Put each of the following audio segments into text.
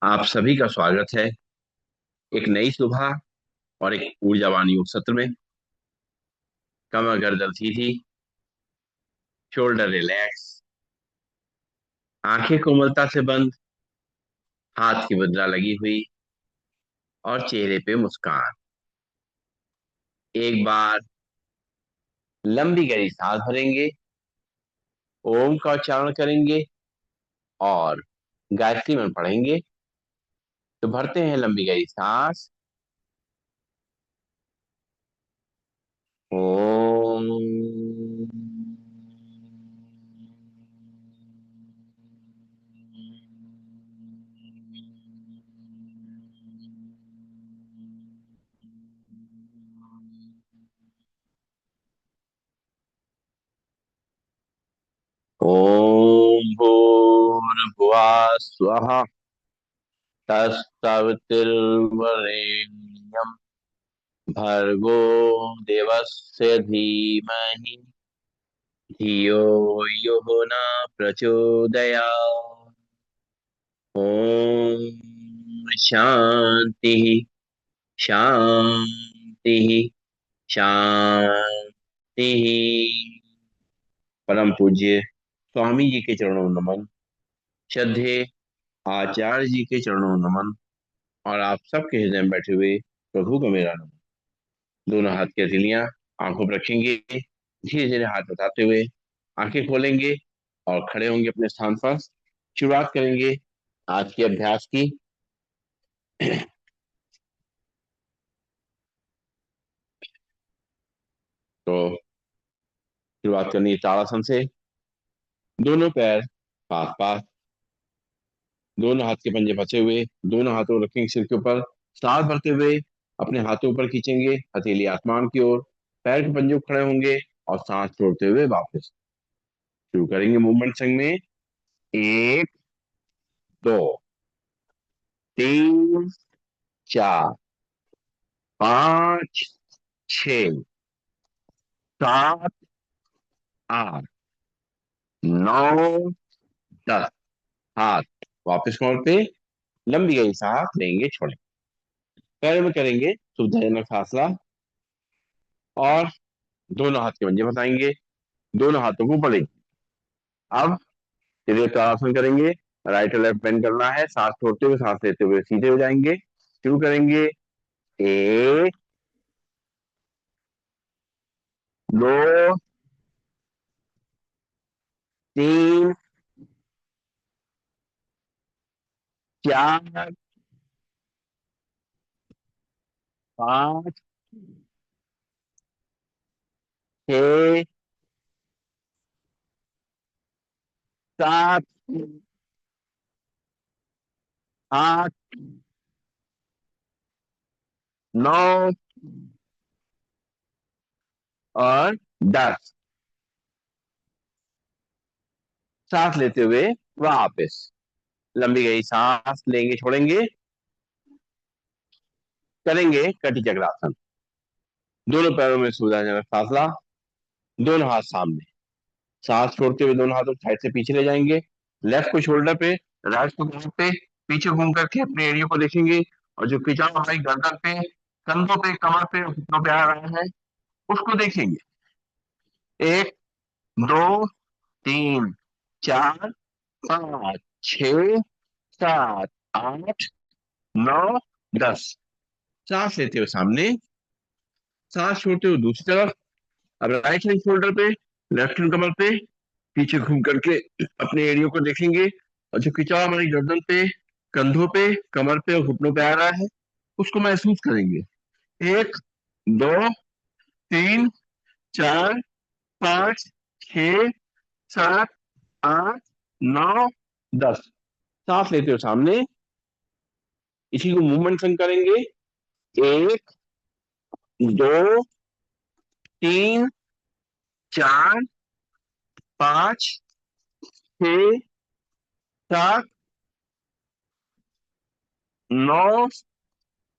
आप सभी का स्वागत है एक नई सुबह और एक ऊर्जावान योग सत्र में। कमर गर्दन सीधी, शोल्डर रिलैक्स, आंखें कोमलता से बंद, हाथ की मुद्रा लगी हुई और चेहरे पे मुस्कान। एक बार लंबी गहरी सांस भरेंगे, ओम का उच्चारण करेंगे और गायत्री मंत्र पढ़ेंगे। तो भरते हैं लंबी गहरी सांस। ओम। ओम भूर्भुवः स्वः तत्सवितुर्वरेण्यं भर्गो देवस्य धीमहि धियो यो न प्रचोदयात्। ओम शांति शांति शांति। परम पूज्य स्वामी जी के चरणों में नमन। श्रद्धेय आचार्य जी के चरणों में नमन। और आप सबके हृदय में बैठे हुए प्रभु को मेरा नमन। दोनों हाथ की हथेलियां आंखों पर रखेंगे। धीरे धीरे हाथ बताते हुए आंखें खोलेंगे और खड़े होंगे अपने स्थान पर। शुरुआत करेंगे आज के अभ्यास की। तो शुरुआत करनी है ताड़ासन से। दोनों पैर पास पास, दोनों हाथ के पंजे फंसे हुए, दोनों हाथों को रखेंगे सिर के ऊपर। सांस भरते हुए अपने हाथों ऊपर खींचेंगे, हथेली आसमान की ओर। पैर के पंजे खड़े होंगे और सांस छोड़ते हुए वापस शुरू करेंगे मूवमेंट संग में। एक, दो, तीन, चार, पांच, छ, सात, आठ, नौ, 10। हाथ वापस कमर पे, लंबी गई सांस लेंगे छोड़ेंगे। पैर में करेंगे सुविधाजनक फासला और दोनों हाथ के पंजे बताएंगे। दोनों हाथों को पड़ेंगे। अब सीधे ताड़ासन करेंगे। राइट और लेफ्ट बेंड करना है, सांस छोड़ते हुए सांस लेते हुए सीधे हो जाएंगे। शुरू करेंगे। एक, दो, तीन, चार, पांच, छ, सात, आठ, नौ और 10। सांस लेते हुए वापस लंबी गई सांस लेंगे छोड़ेंगे। करेंगे कटी चक्रासन। दोनों पैरों में सुविधाजनक फासला, दोनों हाथ सामने। सांस छोड़ते हुए दोनों हाथों को साइड से पीछे ले जाएंगे। लेफ्ट को शोल्डर पे, राइट को घुटने पे, पीछे घूम करके अपने एरिया को देखेंगे। और जो खिंचाव हमारी गर्दन पे, कंधों पे, कमर पे, घुटनों पे आ रहा है उसको देखेंगे। एक, दो, तीन, चार, पाँच, छ, सात, आठ, नौ, 10। सांस लेते हुए सामने, सांस छोड़ते हुए दूसरी तरफ। अब राइट हैंड शोल्डर पे, लेफ्ट हैंड कमर पे, पीछे घूम करके अपने एरियो को देखेंगे। और जो खिंचाव हमारी गर्दन पे, कंधों पे, कमर पे और घुटनों पे आ रहा है उसको महसूस करेंगे। एक, दो, तीन, चार, पाँच, छ, सात, आठ, नौ, 10। सांस लेते हो सामने, इसी को मूवमेंट संग करेंगे। एक, दो, तीन, चार, पाँच, छ, सात, नौ,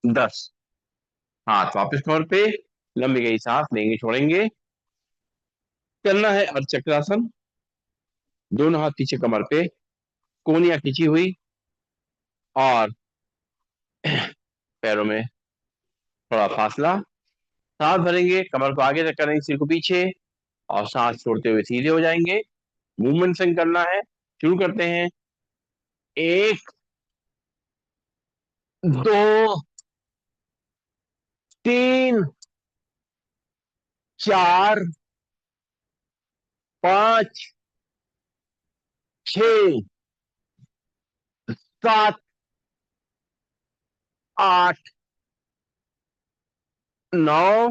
10। हाथ वापस कमर पे, लंबी गई सांस लेंगे छोड़ेंगे। करना है अर्ध चक्रासन। दोनों हाथ पीछे कमर पे, कोहनियां खींची हुई, और पैरों में थोड़ा फासला। सांस भरेंगे, कमर को आगे तक करेंगे, सिर को पीछे, और सांस छोड़ते हुए सीधे हो जाएंगे। मूवमेंट संग करना है। शुरू करते हैं। एक, दो, तीन, चार, पांच, छ, सात, आठ, नौ,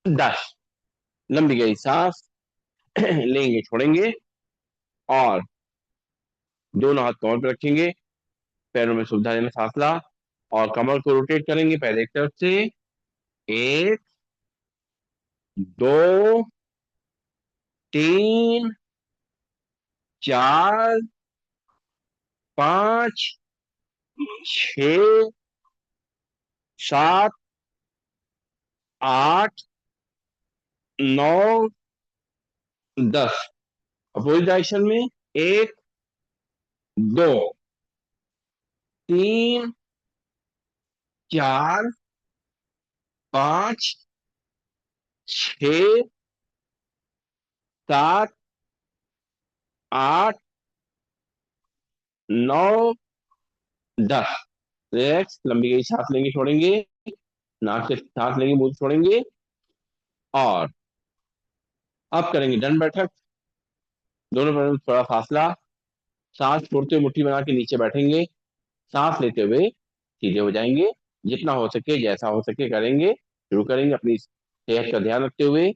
10। लंबी गई सांस। लेंगे, छोड़ेंगे, और दोनों हाथ कमर पे रखेंगे, पैरों में सुविधाजनक फासला, और कमर को रोटेट करेंगे पहले एक तरफ से। एक, दो, तीन, चार, पांच, छ, सात, आठ, नौ, 10। अपोजिट डायरेक्शन में। एक, दो, तीन, चार, पांच, छ, सात, आठ, नौ, 10। रिलैक्स, लंबी गई सांस लेंगे, छोड़ेंगे, नाक से सांस लेंगे, मुंह से छोड़ेंगे, और अब करेंगे दंड बैठक। दोनों पैरों में थोड़ा फासला। सांस छोड़ते हुए मुट्ठी बना के नीचे बैठेंगे। सांस लेते हुए सीधे हो जाएंगे। जितना हो सके, जैसा हो सके करेंगे। शुरू करेंगे अपनी सेहत का ध्यान रखते हुए।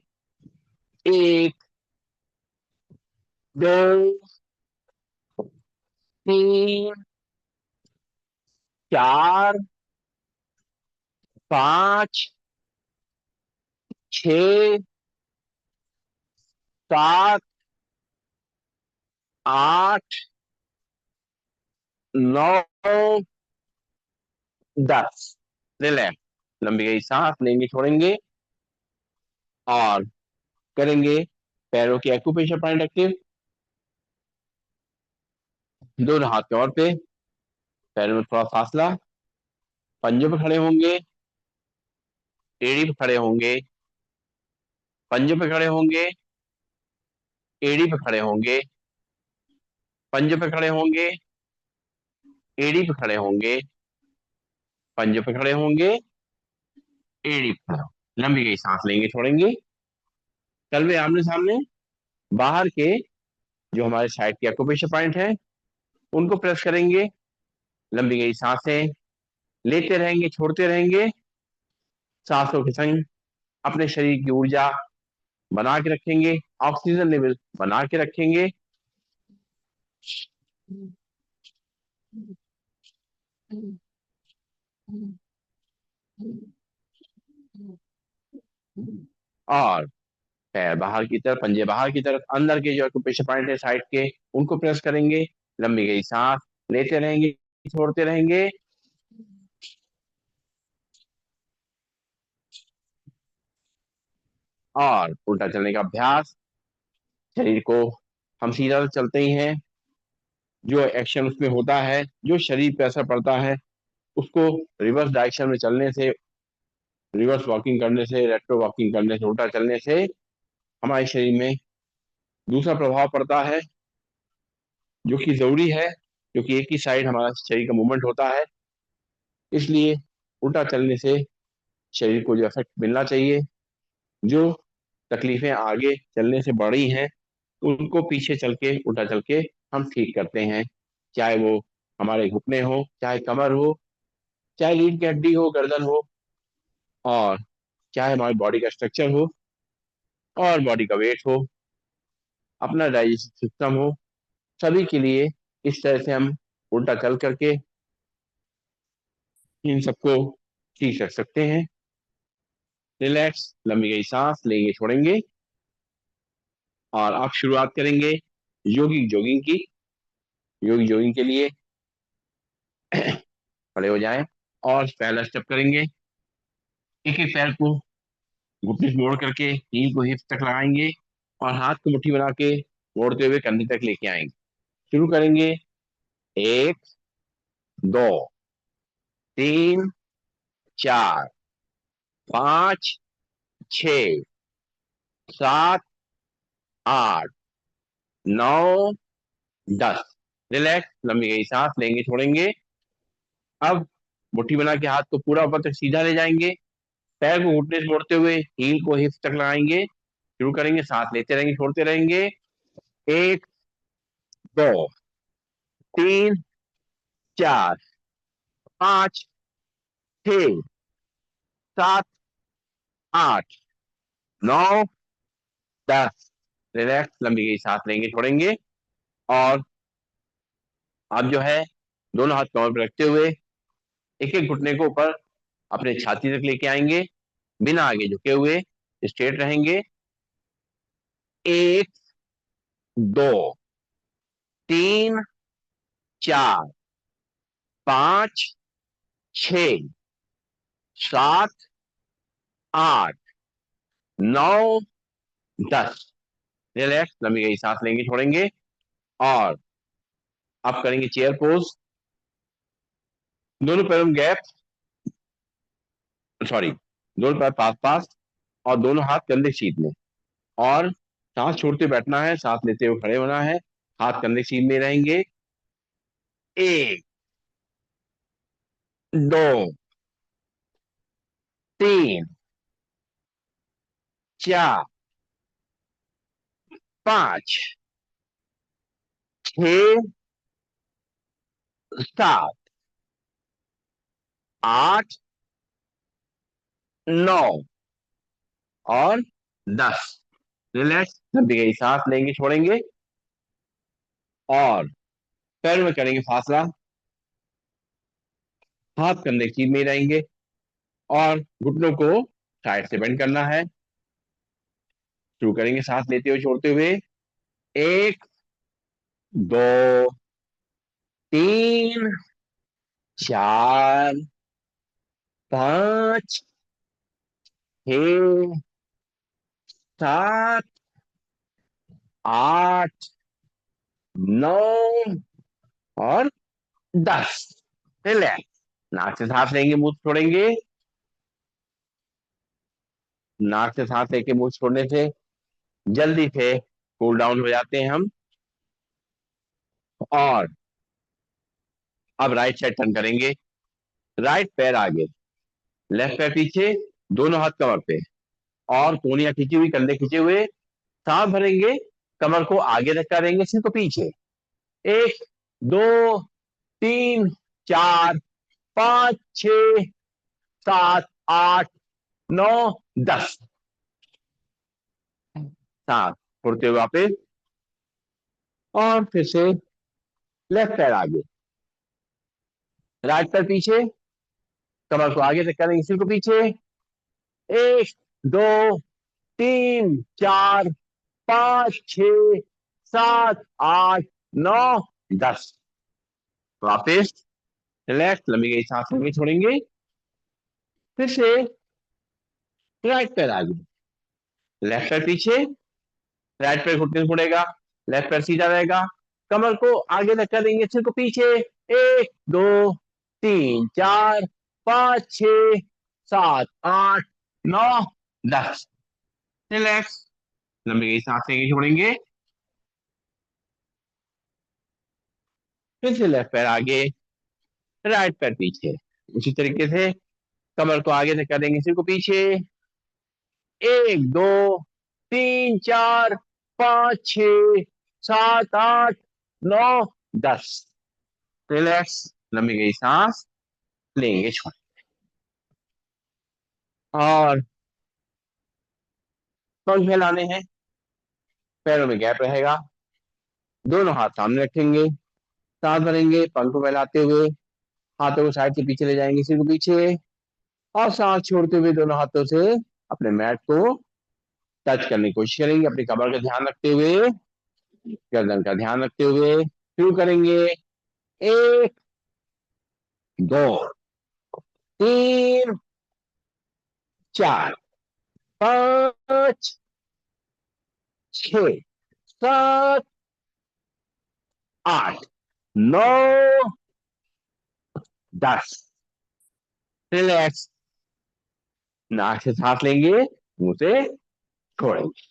एक, दो, तीन, चार, पांच, छ, सात, आठ, नौ, 10। रिलैक्स, लंबी गई सांस लेंगे, छोड़ेंगे, और करेंगे पैरों की एक्यूप्रेशर पॉइंट एक्टिव। दोनों हाथ कमर पे, पैरों में थोड़ा फासला। पंजों पे खड़े होंगे, एड़ी पे खड़े होंगे, पंजों पे खड़े होंगे, एड़ी पे खड़े होंगे, पंजों पे खड़े होंगे, एड़ी पे खड़े होंगे, पंजों पे खड़े होंगे, एड़ी पे खड़े होंगे। लंबी गई सांस लेंगे, छोड़ेंगे, कलवे आमने सामने। बाहर के जो हमारे साइड के एक्यूप्रेशर पॉइंट है, उनको प्रेस करेंगे। लंबी गई सांसें लेते रहेंगे, छोड़ते रहेंगे। सांसों के संग अपने शरीर की ऊर्जा बना के रखेंगे, ऑक्सीजन लेवल बना के रखेंगे। और पैर बाहर की तरफ, पंजे बाहर की तरफ, अंदर के जो एक्यूप्रेशर पॉइंट है साइड के, उनको प्रेस करेंगे। लंबी गई सांस लेते रहेंगे, छोड़ते रहेंगे। और उल्टा चलने का अभ्यास। शरीर को हम सीधा तो चलते ही हैं, जो एक्शन उसमें होता है, जो शरीर पे असर पड़ता है, उसको रिवर्स डायरेक्शन में चलने से, रिवर्स वॉकिंग करने से, रेट्रो वॉकिंग करने से, उल्टा चलने से हमारे शरीर में दूसरा प्रभाव पड़ता है, जो कि जरूरी है, क्योंकि एक ही साइड हमारा शरीर का मूवमेंट होता है। इसलिए उल्टा चलने से शरीर को जो इफेक्ट मिलना चाहिए, जो तकलीफें आगे चलने से बढ़ी हैं, उनको पीछे चल के, उल्टा चल के हम ठीक करते हैं। चाहे वो हमारे घुटने हो, चाहे कमर हो, चाहे रीढ़ की हड्डी हो, गर्दन हो, और चाहे हमारी बॉडी का स्ट्रक्चर हो, और बॉडी का वेट हो, अपना डाइजेस्टिव सिस्टम हो, सभी के लिए इस तरह से हम उल्टा चल करके इन सबको ठीक रख सकते हैं। रिलैक्स, लंबी गई सांस लेंगे, छोड़ेंगे, और आप शुरुआत करेंगे योगिक जॉगिंग की। योगिक जॉगिंग के लिए खड़े हो जाएं, और पहला स्टेप करेंगे। एक एक पैर को घुटने से मोड़ करके हील को हिप्स तक लगाएंगे, और हाथ को मुट्ठी बना के मोड़ते हुए कंधे तक लेके आएंगे। शुरू करेंगे। एक, दो, तीन, चार, पांच, छ, सात, आठ, नौ, 10। रिलैक्स, लंबी गई सांस लेंगे छोड़ेंगे। अब मुट्ठी बना के हाथ को पूरा ऊपर तक सीधा ले जाएंगे, पैर को घुटने से मोड़ते हुए हील को हिप्स तक लगाएंगे, शुरू करेंगे, सांस लेते रहेंगे छोड़ते रहेंगे। एक, दो, तीन, चार, पांच, छ, सात, आठ, नौ, 10। रिलैक्स, लंबी गई सांस लेंगे छोड़ेंगे। और अब जो है दोनों हाथ कमर पर रखते हुए एक एक घुटने को ऊपर अपने छाती तक लेके आएंगे, बिना आगे झुके हुए स्ट्रेट रहेंगे। एक, दो, तीन, चार, पांच, छ, सात, आठ, नौ, 10। रिलैक्स, लंबी गई सांस लेंगे छोड़ेंगे। और अब करेंगे चेयर पोज, दोनों पैरों में गैप, सॉरी, दोनों पैर पास पास और दोनों हाथ कंधे सीध में। और सांस छोड़ते बैठना है, सांस लेते हुए खड़े होना है, हाथ कंधे सीध में रहेंगे। एक, दो, तीन, चार, पांच, छ, सात, आठ, नौ और 10। रिलैक्स, लंबी गई सांस लेंगे छोड़ेंगे। और पैर में करेंगे फासला, हाथ कंधे सीध में रहेंगे और घुटनों को साइड से बेंड करना है। शुरू करेंगे सांस लेते हुए छोड़ते हुए। एक, दो, तीन, चार, पांच, छ, सात, आठ, नौ और 10। रिलैक्स, नाक से सांस लेंगे, मुंह से छोड़ेंगे। नाक से सांस लेके मुंह से छोड़ने से जल्दी से कूल डाउन हो जाते हैं हम। और अब राइट साइड टर्न करेंगे, राइट पैर आगे, लेफ्ट पैर पीछे, दोनों हाथ कमर पे और कोहनियां खींची हुई, कंधे खींचे हुए, सांस भरेंगे, कमर को आगे धक्का देंगे, सिर को पीछे। एक, दो, तीन, चार, पांच, छ, सात, आठ, नौ, 10। सांस छोड़ते हुए वापस। और फिर से लेफ्ट पैर आगे, राइट पैर पीछे, कमर को आगे धक्का देंगे, सिर को पीछे। एक, दो, तीन, चार, पांच, छ, सात, आठ, नौ, 10। वापिस रिलैक्स, लंबी गई सांस लेंगे छोड़ेंगे। फिर से राइट पैर आगे, लेफ्ट पैर पीछे, राइट पैर घुटने से मुड़ेगा, लेफ्ट पैर सीधा रहेगा, कमर को आगे धक्का देंगे, सिर को पीछे। एक, दो, तीन, चार, पांच, छ, सात, आठ, नौ, 10। रिलैक्स, लंबी गई सांस लेंगे छोड़ेंगे। फिर से लेफ्ट पैर आगे, राइट पैर पीछे, उसी तरीके से कमर को आगे धक्का देंगे, सिर को पीछे। एक, दो, तीन, चार, पांच, छ, सात, आठ, नौ, 10। रिलैक्स, लंबी गई सांस लेंगे छोड़। और पंख फैलाने हैं, पैरों में गैप रहेगा, दोनों हाथ सामने रखेंगे, सांस भरेंगे, पंख को फैलाते हुए हाथों को साइड से पीछे ले जाएंगे, सिर को पीछे। और सांस छोड़ते हुए दोनों हाथों से अपने मैट को टच करने की कोशिश करेंगे, अपनी कमर का ध्यान रखते हुए, गर्दन का ध्यान रखते हुए शुरू करेंगे। एक, दो, तीन, चार, पांच, छ, सात, आठ, नौ, 10। रिलैक्स। नाक से सांस लेंगे, मुंह से छोड़ेंगे।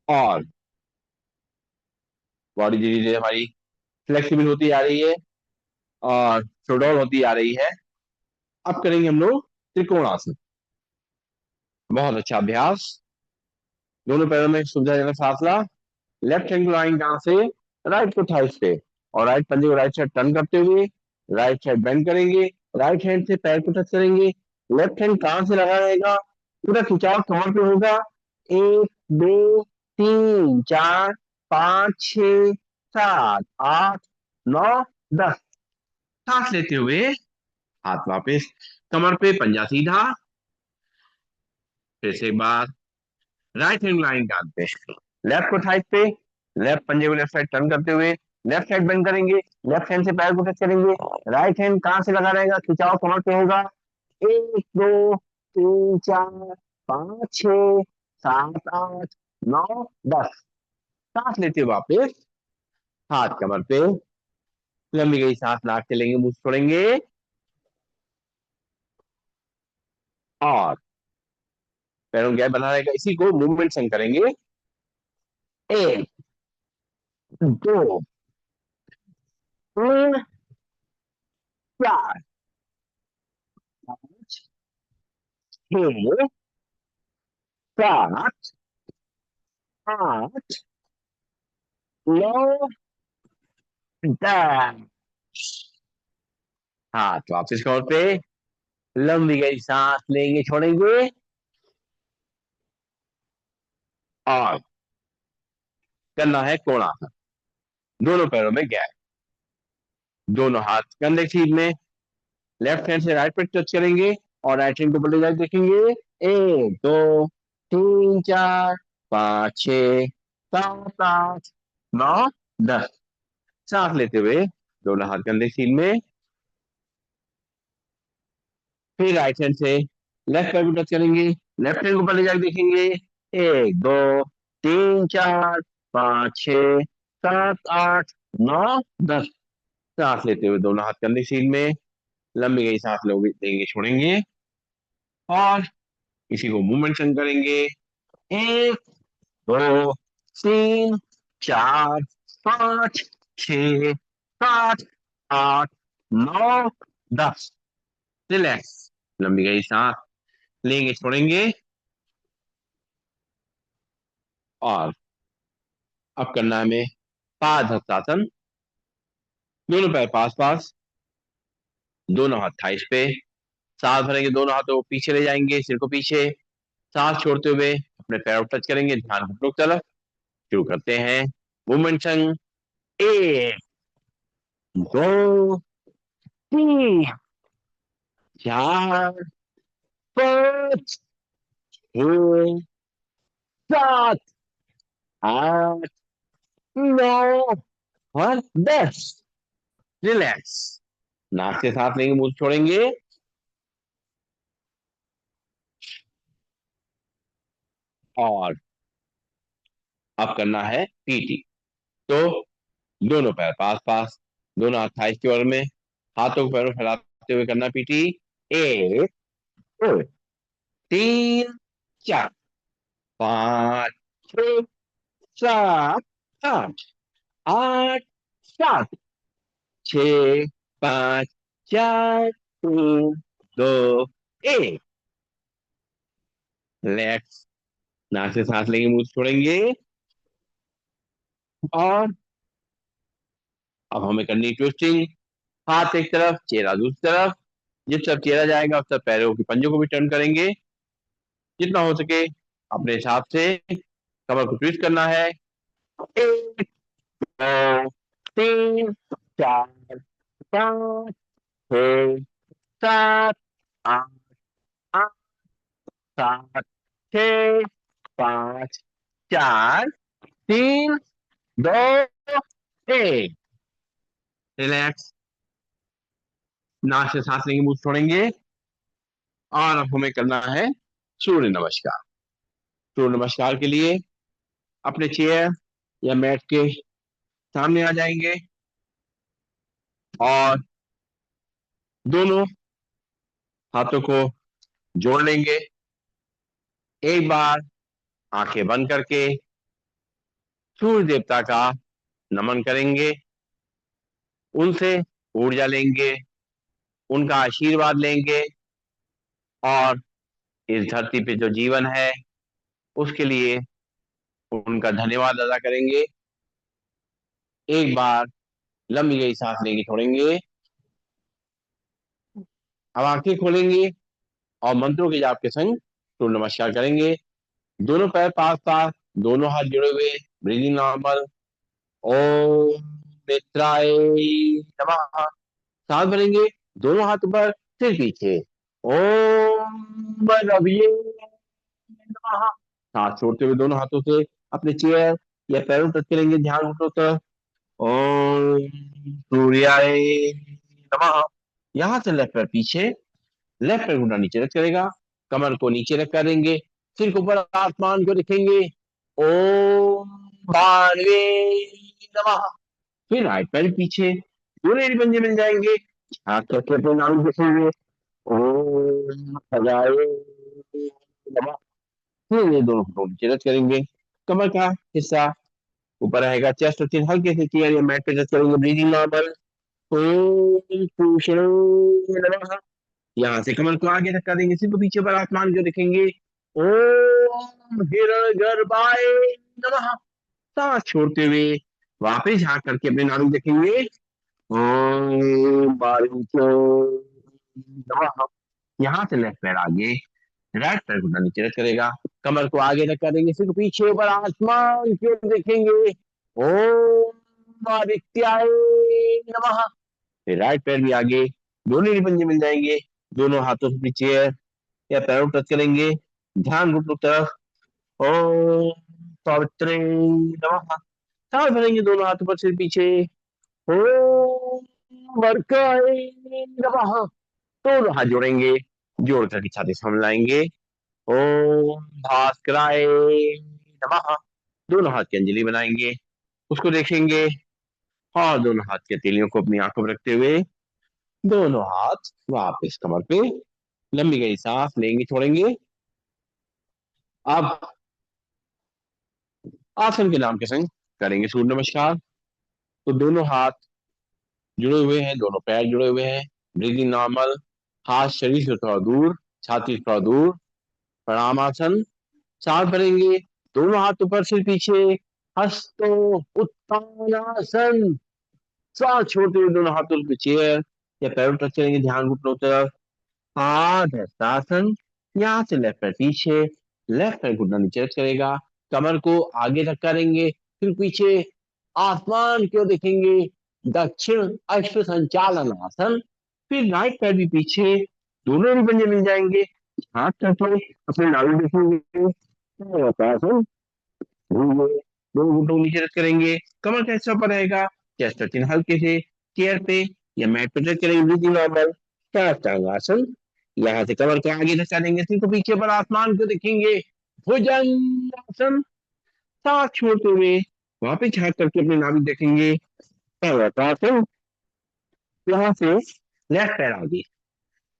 और बॉडी धीरे धीरे हमारी फ्लेक्सिबल होती जा रही है और शोडाउन होती जा रही है। अब करेंगे हम लोग त्रिकोणासन। बहुत अच्छा अभ्यास। दोनों पैरों में सुविधाजनक फासला। लेफ्ट हैंड को लाएंगे कहां से? राइट को थाइस पे। और राइट पंजे को राइट साइड टर्न करते हुए राइट साइड बेंड करेंगे। राइट हैंड से पैर को टच करेंगे। लेफ्ट हैंड कहां से लगा रहेगा? पूरा खिंचाव कमर पे होगा। 1 2 3 4 5 6 7 8 9 10। सांस लेते हुए हाथ वापस कमर पे, पंजा सीधा। फिर से एक बार राइट हैंड लाइन काटते हैं, लेफ्ट को थाइस पे। लेफ्ट पंजे को लेफ्ट साइड टर्न करते हुए लेफ्ट साइड बेंड करेंगे। लेफ्ट हैंड से पैर को टच करेंगे। राइट हैंड कहां से लगा रहेगा? खिंचाव कमर पे होगा। 1 2 3 4 5 6 7 8 9 10। सांस लेते हुए वापस हाथ कमर पे, लंबी गई सांस नाक से लेंगे, मुंह से छोड़ेंगे। और पैरों गैप बना रहेगा, इसी को मूवमेंट संग करेंगे। 1 2 3 4 5 6 7 8 9 10। हाथ वापस कमर पे, लंबी गई सांस लेंगे, छोड़ेंगे। और करना है कोणासन। दोनों पैरों में गैप। दोनों हाथ कंधे के सीध में। लेफ्ट हैंड से राइट पे टच करेंगे और राइट हैंड को बल्ले जाके देखेंगे। 1 2 3 4 5 6 7 8 9 10। सांस लेते हुए दोनों हाथ कंधे के सीध में। फिर राइट हैंड से लेफ्ट पैर को टच करेंगे। लेफ्ट हैंड को पहले जाके देखेंगे। 1 2 3 4 5 6 7 8 9 10। सांस लेते हुए दोनों हाथ कंधे सीध में, लंबी गई सांस लोगे लेंगे, छोड़ेंगे। और इसी को मूवमेंट संग करेंगे। 1 2 3 4 5 6 7 8 9 10। रिलैक्स। लंबी गई सांस लेंगे, छोड़ेंगे। और अब करना है हमें पाद हस्तासन। दोनों पैर पास पास, दोनों हाथ थाइस पे। सांस भरेंगे, दोनों हाथों को पीछे ले जाएंगे, सिर को पीछे। सांस छोड़ते हुए अपने पैरों को टच करेंगे, ध्यान घुटनों की तरफ। शुरू करते हैं मूवमेंट संग। 1 2 3 4 5 6 7 8 9 और 10। रिलैक्स। नाक से सांस लेंगे, मुंह से छोड़ेंगे। और अब करना है पीटी। तो दोनों पैर पास पास, दोनों हाथ थाइस की ओर में, हाथों को पैरों में फैलाते हुए करना पीटी। 1 2 3 4 5 6 7 8 9 10। रिलैक्स। नाक से सांस लेंगे, मुंह से छोड़ेंगे। और अब हमें करनी ट्विस्टिंग। हाथ एक तरफ, चेहरा दूसरी तरफ। जिस तरफ चेहरा जाएगा उस तरफ पैरों के पंजों को भी टर्न करेंगे, जितना हो सके अपने हिसाब से। कमर को ट्विस्ट करना है। 1 2 3 4 5 8 9 7 6 5 4 3 2 1। रिलैक्स। नाक से सांस लेंगे, मुंह से छोड़ेंगे। और अब हमें करना है सूर्य नमस्कार। सूर्य नमस्कार के लिए अपने चेयर या मैट के सामने आ जाएंगे और दोनों हाथों को जोड़ लेंगे। एक बार आंखें बंद करके सूर्य देवता का नमन करेंगे, उनसे ऊर्जा लेंगे, उनका आशीर्वाद लेंगे और इस धरती पे जो जीवन है उसके लिए उनका धन्यवाद अदा करेंगे। एक बार लंबी गई सांस लेंगे, छोड़ेंगे। अब आंखें खोलेंगे और मंत्रों के जाप के संग सूर्य नमस्कार करेंगे। दोनों पैर पास पास, दोनों हाथ जुड़े हुए, ब्रीदिंग नॉर्मल। ओम मित्राय नमः। सांस भरेंगे, दोनों हाथ ऊपर, सिर पीछे। ओम रविये नमः। सांस छोड़ते हुए दोनों हाथों से अपने चेयर या पैरों टच करेंगे, ध्यान घुटनों तक। ओम सूर्याय नमः। यहां से लेफ्ट पैर पीछे, लेफ्ट पैर घुटना नीचे रख करेगा, कमर को नीचे रख करेंगे, सिर को ऊपर आसमान को दिखेंगे। ओम भानुवे नमः। फिर राइट पैर पीछे, दोनों एड़ी पंजे मिल जाएंगे, हाथ करके अपने नाम दिखेंगे। ओम सजाए नमः। फिर ये दोनों को नीचे रख करेंगे, कमर का हिस्सा ऊपर रहेगा, चेस्ट और चिन हल्के से चेयर या मैट पे टच करेंगे, ब्रीदिंग नॉर्मल। ओम कृष्ण नमः। यहाँ से कमर को आगे धक्का देंगे, सिर को पीछे पर आसमान को देखेंगे। ओम हिरण गर्भाय नमः। सांस छोड़ते हुए वापस झांक करके अपने नाभि देखेंगे। ओम बारीक्यो नमः। यहाँ से लेफ्ट पैर आगे, राइट पैर घुटना नीचे रख करेगा, कमर को आगे धक्का देंगे, सिर को पीछे ऊपर आसमान की ओर देखेंगे। ओम आदित्याय नमः। फिर राइट पैर भी आगे, दोनों ही पंजे मिल जाएंगे, दोनों हाथों से पीछे या पैरों टच करेंगे, ध्यान घुटनों तरफ। ओम सावित्री नमः। सांस भरेंगे, दोनों हाथों पर, सिर पीछे। ओम वर्काय नमः। दोनों हाथ जोड़ेंगे, जोड़ करके छाती सामने लाएंगे। ओम भास्कराय नमः। दोनों हाथ की अंजलि बनाएंगे, उसको देखेंगे और दोनों हाथ की हथेलियों को अपनी आंखों में रखते हुए दोनों हाथ वापस कमर पे, लंबी गई सांस लेंगे, छोड़ेंगे। अब आसन के नाम के संग करेंगे सूर्य नमस्कार। तो दोनों हाथ जुड़े हुए हैं, दोनों पैर जुड़े हुए हैं, ब्रीदिंग नॉर्मल। हाथ शरीर से थोड़ा दूर, छाती से थोड़ा दूर, प्रणाम आसन। सांस भरेंगे, दोनों हाथ ऊपर, सिर पीछे, हस्तो उत्तानासन। सांस छोड़ते हुए दोनों हाथों पे चेयर या पैरों टच करेंगे, ध्यान घुटनों तरफ। आसन। यहाँ से लेफ्ट पैर पीछे, लेफ्ट पैर घुटना नीचे रख करेगा, कमर को आगे धक्का देंगे, फिर पीछे आसमान की ओर देखेंगे, दक्षिण अश्व संचालन आसन। फिर राइट पैर भी पीछे, दोनों ही पंजे मिल जाएंगे, हाथ करके अपने नाभि देखेंगे। आसन, दो घुटनों को नीचे रख करेंगे, कमर का हिस्सा पर रहेगा, चेस्ट चिन्ह हल्के से चेयर पे या मैट पे रख करेंगे, ब्रीदिंग नॉर्मल। आसन। यहाँ से कमर को आगे धक्का देंगे, सिर को पीछे पर, आसमान को देखेंगे, भुजंगासन। सांस छोड़ते हुए वापस झांक करके अपने नाभि देखेंगे, पर्वतासन। यहाँ से लेफ्ट पैर आगे,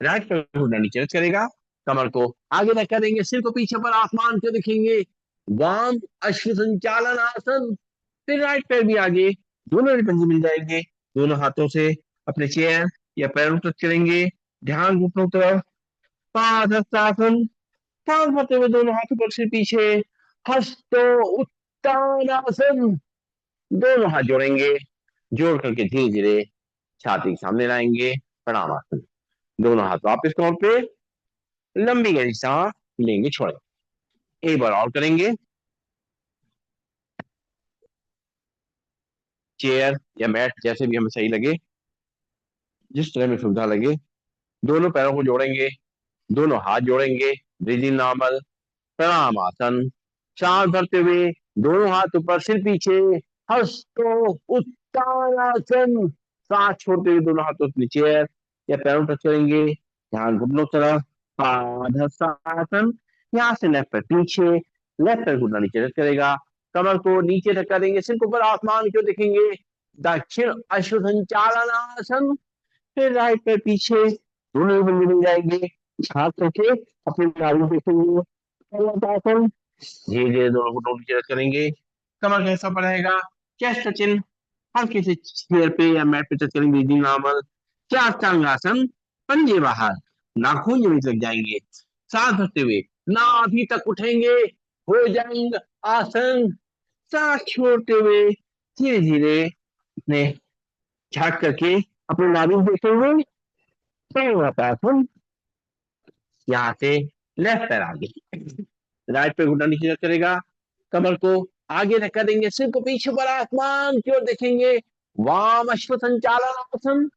राइट पैर घुटना नीचे रख करेगा, कमर को आगे धक्का देंगे, सिर को पीछे पर, आसमान को देखेंगे, वाम अश्व संचालन आसन। फिर राइट पैर भी आगे, दोनों ही पंजे मिल जाएंगे, दोनों हाथों से अपने चेयर या पैरों टच करेंगे, ध्यान घुटनों तरफ। पादहस्तासन। सांस भरते हुए दोनों हाथों पर, सिर पीछे, हस्तो उत्तानासन। दोनों हाथ जोड़ेंगे, जोड़ करके धीरे धीरे छाती के सामने लाएंगे, प्रणाम आसन। दोनों हाथ वापस कमर पे, लंबी गहरी सांस लेंगे, छोड़ेंगे। एक बार और करेंगे, चेयर या मैट जैसे भी हमें सही लगे, जिस तरह में सुविधा लगे। दोनों पैरों को जोड़ेंगे, दोनों हाथ जोड़ेंगे, ब्रीदिंग नॉर्मल, प्रणाम आसन। सांस भरते हुए दोनों हाथ ऊपर, सिर पीछे, हस्तो उत्तानासन। सांस छोड़ते हुए दोनों हाथों से चेयर या पैरों टच करेंगे, ध्यान घुटनों तरफ। पादहस्तासन। यहाँ से लेफ्ट पैर पीछे, लेफ्ट पैर घुटना नीचे रख करेगा, कमर को नीचे धक्का देंगे, सिर को ऊपर, आसमान को देखेंगे, दक्षिण अश्वसंचालनासन। फिर राइट पैर पीछे, दोनों बंदी मिल जाएंगे, हाथ करके अपनी नाभि देखेंगे, पर्वतासन। धीरे धीरे दोनों को नीचे रख करेंगे, कमर कैसा पड़ेगा, चेस्ट चिन्ह हल्के से चेयर पे या मैट पे टच करेंगे, जी नॉर्मल। चार पंजे बाहर, नाखून जमीन लग जाएंगे, सांस भरते हुए नाभि तक उठेंगे, हो जाएंगे आसन। सांस छोड़ते हुए धीरे धीरे अपने झाँक करके अपने नाभि देखेंगे, आसन। यहाँ से लेफ्ट पैर आगे, राइट पे घुटना नीचे करेगा, कमर को आगे धक्का देंगे, सिर को पीछे पर, आसमान की ओर देखेंगे, वाम अश्व संचालन आसन।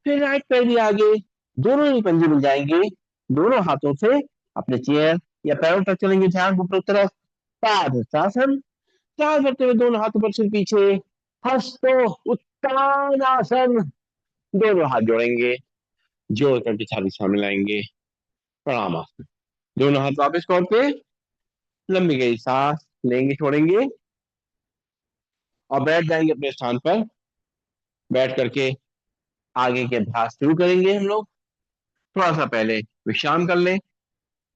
फिर राइट पैर भी आगे, दोनों ही पंजे मिल जाएंगे, दोनों हाथों से अपने चेयर या पैरों तक चलेंगे, ध्यान घुटनों तरफ, पादहस्तासन। सांस भरते हुए दोनों हाथों पर सिर पीछे, हस्तो उत्तानासन। दोनों हाथ जोड़ेंगे, जोड़ करके छाती सामने लाएंगे, प्रणामासन। दोनों हाथ वापस कौन पे, लंबी गई सांस लेंगे, छोड़ेंगे और बैठ जाएंगे अपने स्थान पर। बैठ करके आगे के अभ्यास शुरू करेंगे हम लोग। थोड़ा सा पहले विश्राम कर लें,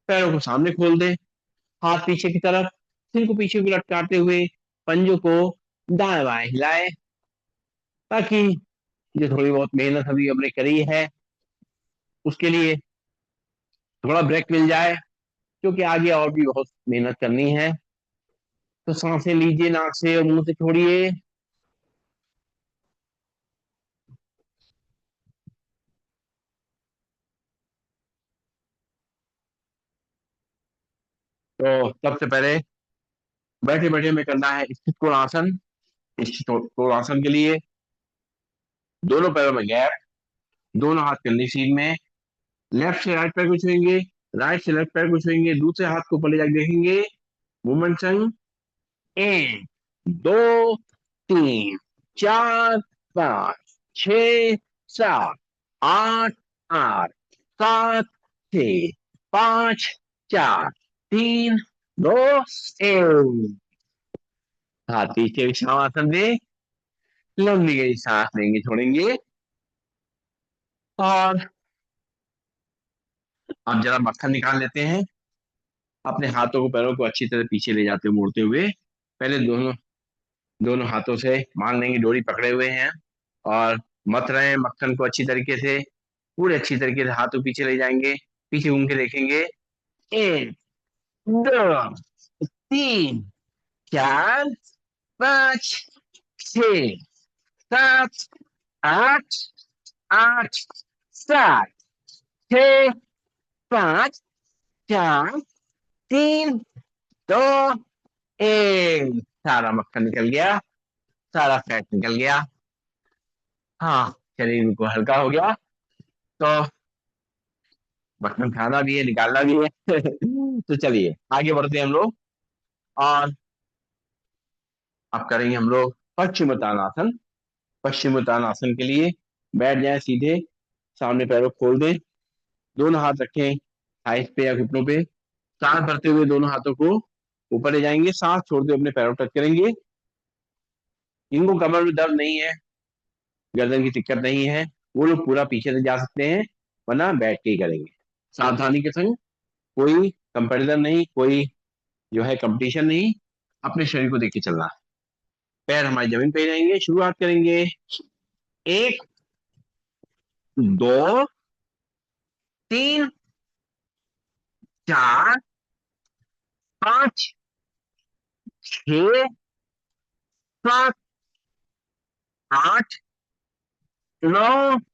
पैरों को सामने खोल दें, हाथ पीछे की तरफ, सिर को पीछे की लटकाते हुए पंजों को दाएं बाएं हिलाएं, ताकि जो थोड़ी बहुत मेहनत अभी हमने करी है उसके लिए थोड़ा ब्रेक मिल जाए, क्योंकि आगे और भी बहुत मेहनत करनी है। तो सांसें लीजिए, नाक से और मुंह से छोड़िए। तो सबसे पहले बैठे बैठे में करना है स्थित कोणासन। स्थित कोणासन के लिए दोनों पैरों में गैप, दोनों हाथ कंधे सीध में, लेफ्ट से राइट पैर को छुएंगे, राइट से लेफ्ट पैर को छुएंगे, दूसरे हाथ को ऊपर ले जाके देखेंगे, मूवमेंट संग, 1 2 3 4 5 6 7 8 9 7 6 5 4 3 2 1। हाथ पीछे विश्राम आसन में, लंबी गई सांस लेंगे, छोड़ेंगे। और अब जरा मक्खन निकाल लेते हैं, अपने हाथों को पैरों को अच्छी तरह पीछे ले जाते हुए, मोड़ते हुए, पहले दोनों दोनों हाथों से मान लेंगे डोरी पकड़े हुए हैं और मथ रहे हैं मक्खन को अच्छी तरीके से, पूरे अच्छी तरीके से हाथों पीछे ले जाएंगे, पीछे घूम के देखेंगे, 1 2 3 4 5 6 7 8 8 9 10 11 12 13 सारा मक्खन निकल गया, सारा फैट निकल गया। हाँ, शरीर बिल्कुल हल्का हो गया। तो मक्खन खाना भी है, निकालना भी है। तो चलिए आगे बढ़ते हैं हम लोग। और अब करेंगे हम लोग पश्चिमोत्तानासन। पश्चिमोत्तानासन के लिए बैठ जाएं सीधे, सामने पैरों को खोल दें, दोनों हाथ रखें थाइस पे या घुटनों पे, सांस भरते हुए दोनों हाथों को ऊपर ले जाएंगे, सांस छोड़ते हुए अपने पैरों टच करेंगे। इनको कमर में दर्द नहीं है, गर्दन की दिक्कत नहीं है, वो लोग पूरा पीछे से जा सकते हैं, वरना बैठ के ही करेंगे सावधानी के संग। कोई कंपैरिजन नहीं, कोई जो है कंपटीशन नहीं, अपने शरीर को देख के चलना है। पैर हमारी जमीन पे ही रहेंगे, शुरुआत करेंगे 1 2 3 4 5 6 7 8 9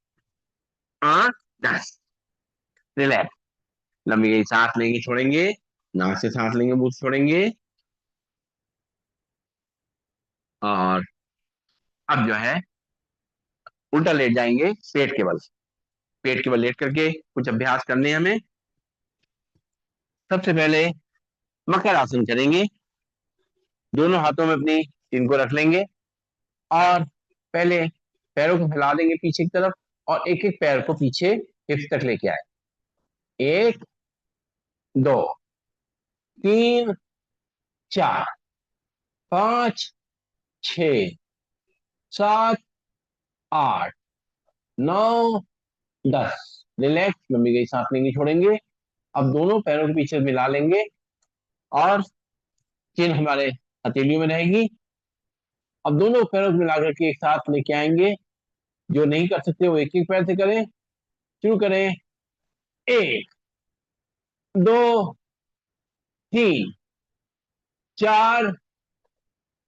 10। रिलैक्स, लंबी गई सांस लेंगे, छोड़ेंगे, नाक से सांस लेंगे, मुंह से छोड़ेंगे। और अब जो है उल्टा लेट जाएंगे, पेट के बल लेट करके कुछ अभ्यास करने हैं हमें। सबसे पहले मकर आसन करेंगे, दोनों हाथों में अपनी इनको रख लेंगे और पहले पैरों को फैला देंगे पीछे की तरफ और एक एक पैर को पीछे हिप्स तक लेके आए, 1 2 3 4 5 6 7 8 9 10। रिलैक्स, लंबी गई सांस लेंगे छोड़ेंगे। अब दोनों पैरों के पीछे मिला लेंगे और चिन्ह हमारे हथेलियों में रहेगी। अब दोनों पैरों को मिलाकर के एक साथ लेके आएंगे। जो नहीं कर सकते वो एक एक पैर से करें। शुरू करें। 1 2 3 4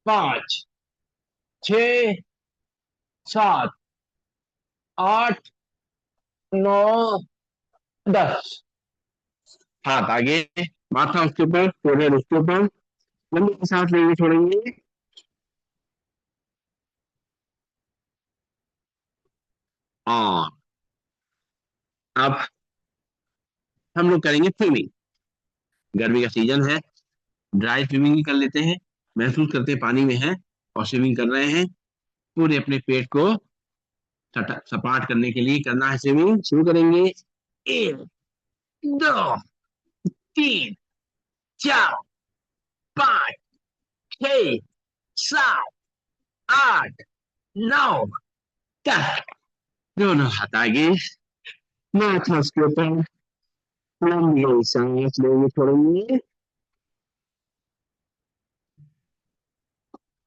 5 6 7 8 9 10। हाथ आगे, माथा उसके ऊपर, फोrehead उसके ऊपर, लंबी सांस लेंगे छोड़ेंगे। और अब हम लोग करेंगे स्विमिंग। गर्मी का सीजन है, ड्राई स्विमिंग ही कर लेते हैं। महसूस करते हैं पानी में है और स्विमिंग कर रहे हैं। पूरे अपने पेट को सपाट करने के लिए करना है स्विमिंग। शुरू करेंगे। 1 2 3 4 5 6 7 8 9 10। दोनों हाथ आगे, माथा उसके ऊपर, लंबी सांस लेंगे छोड़ेंगे।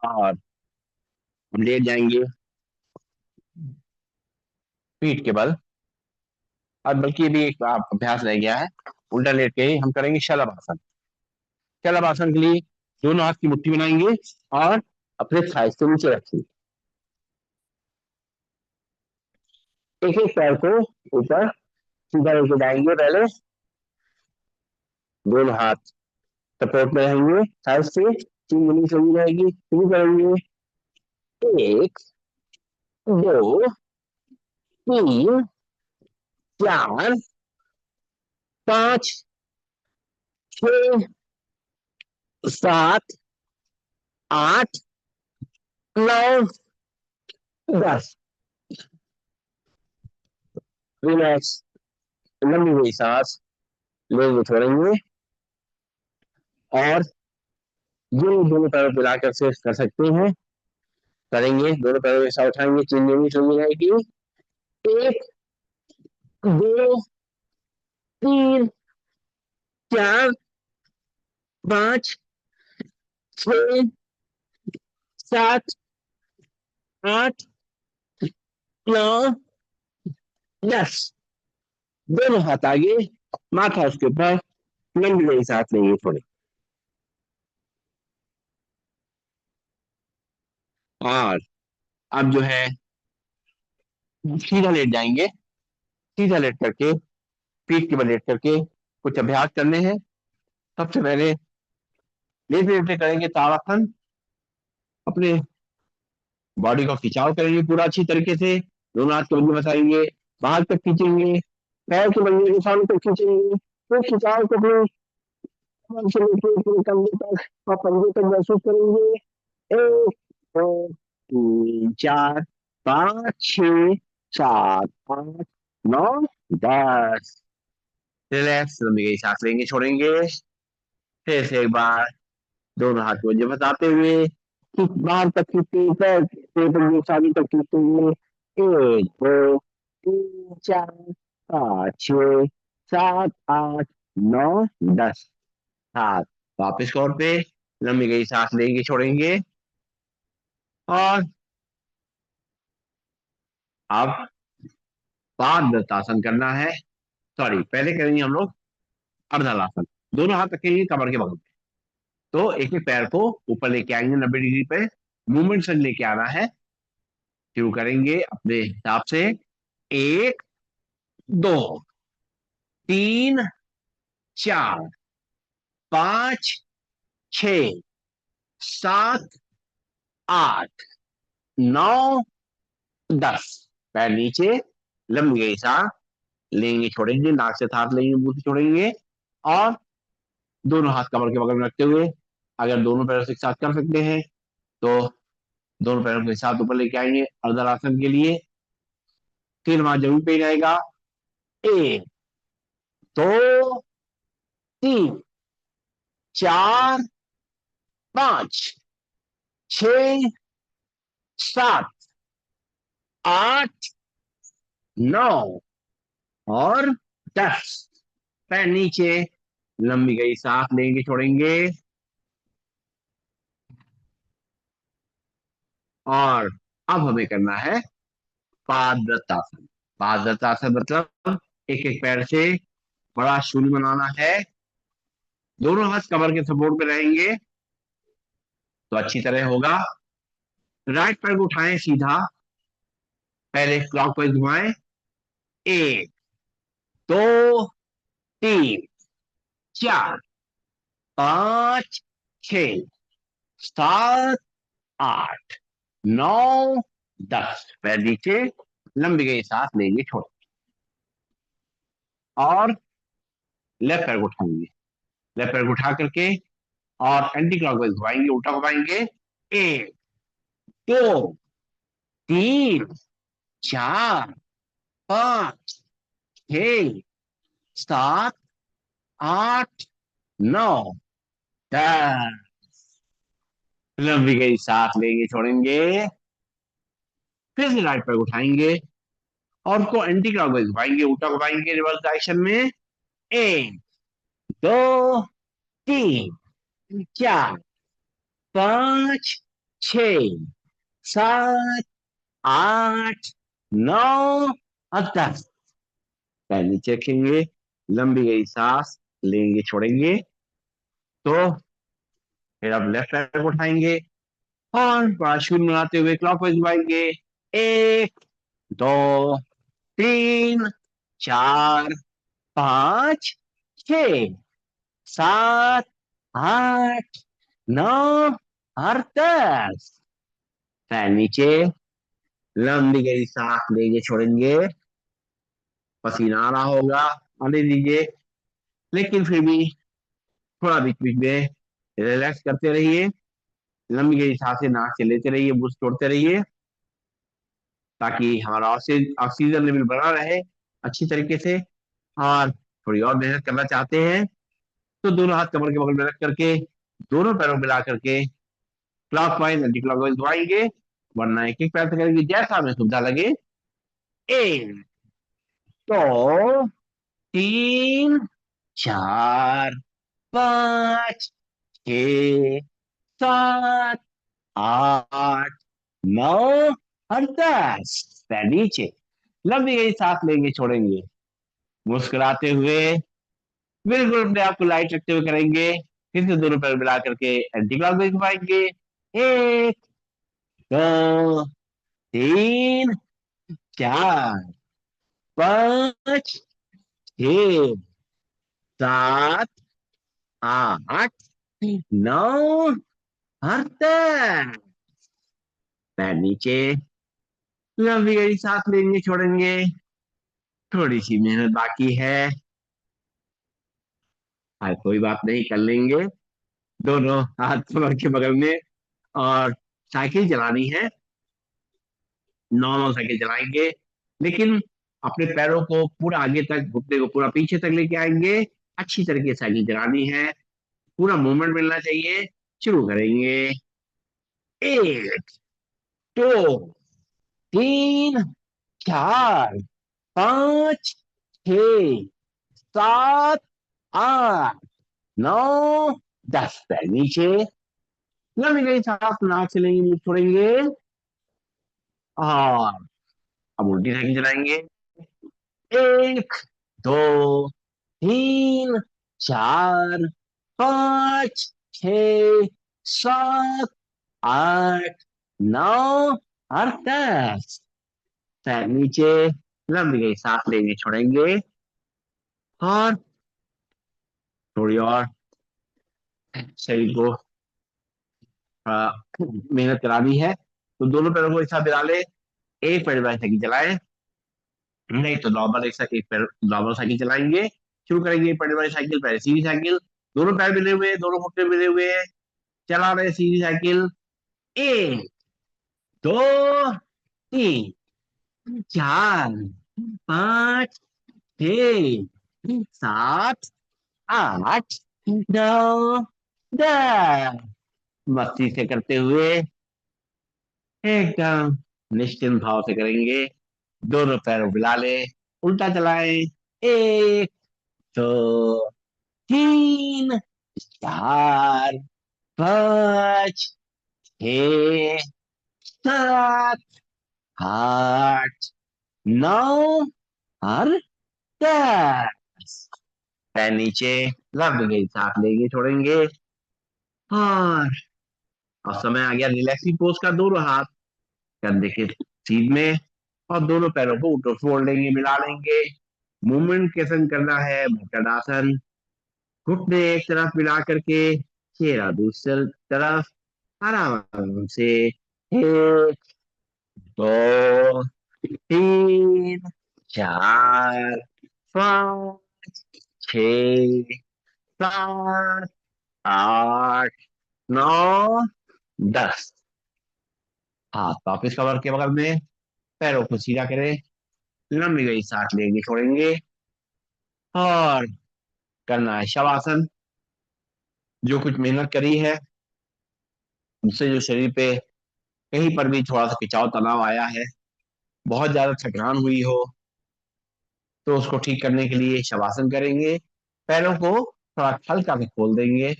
और हम लेट जाएंगे पीठ के बल। और बल्कि ये भी एक अभ्यास रह गया है, उल्टा लेट के ही हम करेंगे शलभासन। शलभासन के लिए दोनों हाथ की मुट्ठी बनाएंगे और अपने थाई से नीचे रखेंगे। एक एक पैर को ऊपर सीधा लेके जाएंगे। पहले दोनों हाथ सपोर्ट में रहेंगे, थाई से तीन उंगली सही रहेगी। शुरू करेंगे। 1 2 3 4 5 6 7 8 9 10। रिलैक्स, लंबी हुई सांस लेंगे छोड़ेंगे। और ये दोनों पैरों को मिलाकर से कर सकते हैं। करेंगे, दोनों पैरों के साथ उठाएंगे, तीन उंगली सुनी रहेगी। 1 2 3 4 5 6 7 8 9 10। दोनों हाथ आगे, माथा उसके ऊपर, लंबी लंबी सांस लेंगे थोड़ी। और अब जो है सीधा लेट जाएंगे। सीधा लेट करके, पीठ के बल लेट करके कुछ अभ्यास करने हैं। सबसे पहले लेटे लेटे करेंगे ताड़ासन। अपने बॉडी का खिंचाव करेंगे पूरा अच्छी तरीके से। दोनों हाथ के बल्ले बसाएंगे, बाहर तक खींचेंगे, पैर के बल्ले के सामने तक खींचेंगे। तो खिंचाव को अपने कमर से लेके पूरे कंधे तक और पंजे तक महसूस करेंगे। 1 2 3 4 5 6 7 8 9 10। रिलैक्स, लंबी गई सांस लेंगे छोड़ेंगे। फिर से एक बार दोनों हाथ को जब बताते हुए बाहर तक खींचते हुए, पैर पेट सामने तक खींचते हुए। 1 2 3 4 5 6 7 8 9 10। हाथ वापस कौर पे, लंबी गई सांस लेंगे छोड़ेंगे। और अब पादतासन करना है। सॉरी, पहले करेंगे हम लोग अर्धलासन। दोनों हाथ रखेंगे कमर के बगल पे। तो एक एक पैर को ऊपर लेके आएंगे 90 डिग्री पे, मूवमेंट से लेके आना है। शुरू करेंगे अपने हिसाब से। 1 2 3 4 5 6 7 8 9 10। पैर नीचे, लंबी गई सांस लेंगे छोड़ेंगे, नाक से हाथ लेंगे, मुंह से छोड़ेंगे। और दोनों हाथ कमर के बगल में रखते हुए, अगर दोनों पैरों से एक साथ कर सकते हैं तो दोनों पैरों के साथ ऊपर लेके आएंगे अर्धरासन के लिए। फिर वहां जमीन पे ही रहेगा। 1 2 3 4 5 छ, सात, आठ, नौ और 10। पैर नीचे, लंबी गई सांस लेंगे छोड़ेंगे। और अब हमें करना है पादवृत्तासन। पादवृत्तासन मतलब एक एक पैर से बड़ा शून्य बनाना है। दोनों हाथ कमर के सपोर्ट में रहेंगे तो अच्छी तरह होगा। राइट पैर को उठाएं सीधा, पहले क्लॉकवाइज घुमाएं। एक, दो, तीन, चार, पांच, छ, सात, आठ, नौ, 10। पैर नीचे, लंबी गई सांस लेंगे छोड़। और लेफ्ट पैर को उठाएंगे, लेफ्ट पैर को उठा करके और एंटी क्लॉकवाइज घुमाएंगे, उल्टा घुमाएंगे। एक, दो, तीन, चार, पांच, छ, सात, आठ, नौ, 10। लंबी गई सांस लेंगे छोड़ेंगे। फिर से राइट पैर उठाएंगे और उसको एंटी क्लॉकवाइज घुमाएंगे, उल्टा घुमाएंगे रिवर्स डायरेक्शन में। एक, दो, तीन, चार, पांच, छ, सात, आठ, नौ और 10। पैर नीचे रखेंगे, लंबी गई सांस लेंगे छोड़ेंगे। तो फिर अब लेफ्ट पैर को उठाएंगे और बड़ा शून्य बनाते हुए क्लॉकवाइज घुमाएंगे। एक, दो, तीन, चार, पांच, छ, सात, आठ, नौ और 10। पैर नीचे, लंबी गई सांस लेंगे छोड़ेंगे। पसीना आ रहा होगा, आने दीजिए, लेकिन फिर भी थोड़ा बीच बीच में रिलैक्स करते रहिए। लंबी गई सांसें नाक से लेते रहिए, बुश छोड़ते रहिए, ताकि हमारा ऑक्सीजन लेवल बना रहे अच्छी तरीके से। और थोड़ी और मेहनत करना चाहते हैं तो दोनों हाथ कमर के बगल में रख करके दोनों पैरों में मिला करके क्लॉकवाइज एंटी क्लॉकवाइज दबाएंगे, वरना एक एक पैर से करेंगे जैसा हमें सुविधा लगे। एक, दो, तीन, चार, पांच, छ, सात, आठ, नौ और 10। पैर नीचे, लंबी गई सांस लेंगे छोड़ेंगे, मुस्कुराते हुए बिल्कुल अपने आप को लाइट रखते हुए करेंगे। फिर से दोनों पैर मिला करके एंटी क्लॉकवाइज घुमाएंगे। एक, दो, तीन, चार, पांच, छ, सात, आठ, नौ और 10। पैर नीचे, लंबी गई सांस लेंगे छोड़ेंगे। थोड़ी सी मेहनत बाकी है, कोई बात नहीं, कर लेंगे। दोनों हाथ कमर के बगल में। और साइकिल चलानी है, नॉर्मल साइकिल चलाएंगे, लेकिन अपने पैरों को पूरा आगे तक, घुटने को पूरा पीछे तक लेके आएंगे। अच्छी तरीके से साइकिल चलानी है, पूरा मूवमेंट मिलना चाहिए। शुरू करेंगे। एक, दो, तीन, चार, पांच, छ, सात, आठ, नौ, 10। पैर नीचे, लंबी गई सांस नाक से लेंगे, मुंह छोड़ेंगे। और अब उल्टी साइकिल चलाएंगे। एक, दो, तीन, चार, पांच, छ, सात, आठ, नौ और 10। पैर नीचे, लंबी गई सांस लेंगे छोड़ेंगे। और थोड़ी और शरीर को मेहनत करानी है तो दोनों पैरों को एक साथ मिला ले। एक पैर वाली साइकिल चलाएं, नहीं तो नॉर्मल एक पैर नॉर्मल साइकिल चलाएंगे। शुरू करेंगे एक पैर वाली साइकिल, पहले सीधी साइकिल, दोनों पैर मिले हुए, दोनों घुटने मिले हुए हैं, चला रहे सीधी साइकिल। एक, दो, तीन, चार, पांच, छ, सात, आठ, नौ, 10। मस्ती से करते हुए एकदम निश्चिंत भाव से करेंगे। दोनों पैरों को हिला ले, उल्टा चलाएं। एक, दो, तीन, चार, पाँच, छः, सात, आठ, नौ और 10। पैर नीचे, लंबी गई सांस लेंगे, छोड़ेंगे। और अब समय आ गया रिलैक्सिंग पोज का। दोनों हाथ कंधे के सीध में और दोनों पैरों को ऊपर छोड़ लेंगे, मिला लेंगे। मूवमेंट कैसे करना है, मुक्तासन। घुटने एक तरफ मिला करके, चेहरा दूसरी तरफ, आराम से। एक, दो, तीन, चार, पाँच, छ, सात, आठ, नौ, 10। हाथ वापिस कमर के बगल में, पैरों को सीधा करें, लंबी गई सांस लेंगे, छोड़ेंगे। और करना है शवासन। जो कुछ मेहनत करी है, उससे जो शरीर पे कहीं पर भी थोड़ा सा खिंचाव तनाव आया है, बहुत ज्यादा थकान हुई हो, तो उसको ठीक करने के लिए शवासन करेंगे। पैरों को थोड़ा हल्का से खोल देंगे,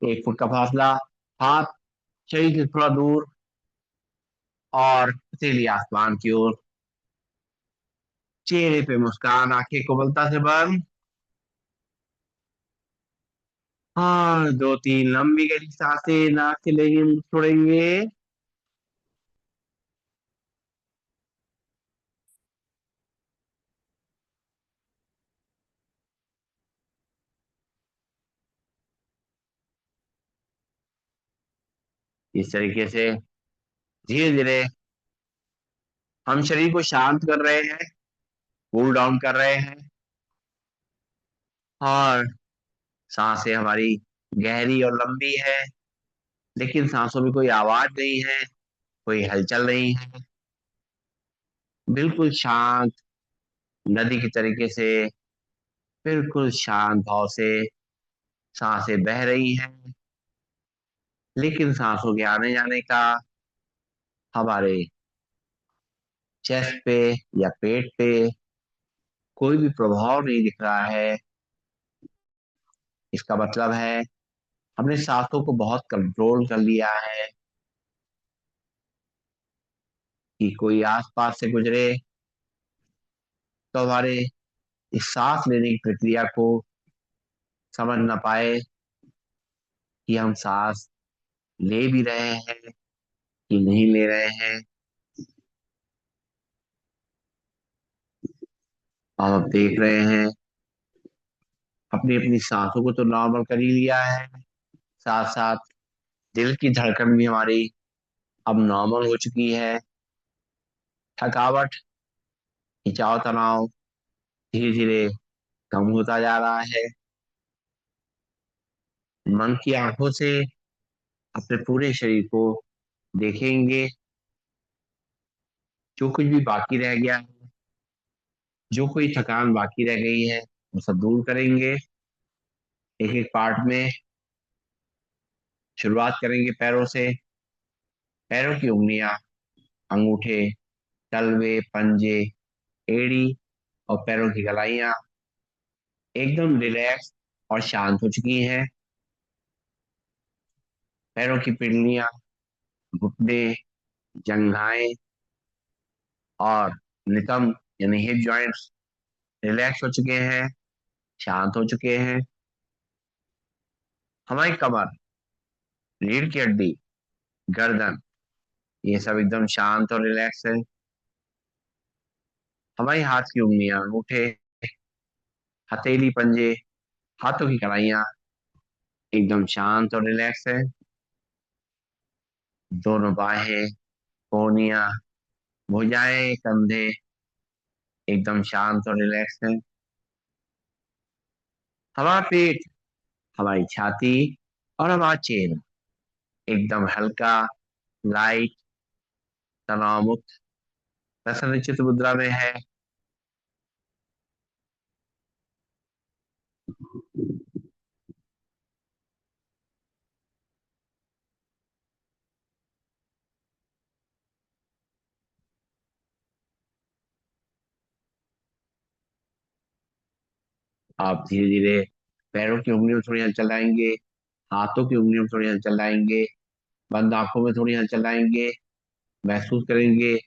1 फुट का फासला, हाथ शरीर से थोड़ा दूर, और हथेली आसमान की ओर। चेहरे पे मुस्कान, आंखें कोमलता से बंद। और 2 3 लंबी गहरी सांसें नाक से लेंगे, छोड़ेंगे। इस तरीके से धीरे धीरे हम शरीर को शांत कर रहे हैं, कूल डाउन कर रहे हैं। और सांसें हमारी गहरी और लंबी है, लेकिन सांसों में कोई आवाज नहीं है, कोई हलचल नहीं है। बिल्कुल शांत नदी के तरीके से, बिल्कुल शांत भाव से सांसें बह रही हैं। लेकिन सांसों के आने जाने का हमारे चेस्ट पे या पेट पे कोई भी प्रभाव नहीं दिख रहा है। इसका मतलब है हमने सांसों को बहुत कंट्रोल कर लिया है, कि कोई आसपास से गुजरे तो हमारे इस सांस लेने की प्रक्रिया को समझ ना पाए, कि हम सांस ले भी रहे हैं कि नहीं ले रहे हैं। आप देख रहे हैं, अपनी अपनी सांसों को तो नॉर्मल कर ही लिया है, साथ साथ दिल की धड़कन भी हमारी अब नॉर्मल हो चुकी है। थकावट, खिंचाव, तनाव धीरे धीरे कम होता जा रहा है। मन की आंखों से अपने पूरे शरीर को देखेंगे। जो कुछ भी बाकी रह गया है, जो कोई थकान बाकी रह गई है, वो सब दूर करेंगे। एक एक पार्ट में शुरुआत करेंगे पैरों से। पैरों की उंगलियां, अंगूठे, तलवे, पंजे, एड़ी और पैरों की कलाइयां एकदम रिलैक्स और शांत हो चुकी हैं। पैरों की पिंडलियां, घुटने, जंघाएं और नितंब यानी हिप जॉइंट्स रिलैक्स हो चुके हैं, शांत हो चुके हैं। हमारी कमर, रीढ़ की हड्डी, गर्दन, ये सब एकदम शांत और रिलैक्स है। हमारी हाथ की उंगलियां, अंगूठे, हथेली, पंजे, हाथों की कलाइयां एकदम शांत और रिलैक्स है। दोनों बाहें, कोहनियां, भुजाएं, कंधे एकदम शांत और रिलैक्स है। हमारा पेट, हमारी छाती और हमारा चेहरा एकदम हल्का, लाइट, तनाव मुक्त, प्रसन्नचित्त मुद्रा में है। आप धीरे धीरे पैरों की उंगलियों में थोड़ी हलचल लाएंगे, हाथों की उंगलियों में थोड़ी हलचल लाएंगे, बंद आंखों में थोड़ी हलचल लाएंगे। महसूस करेंगे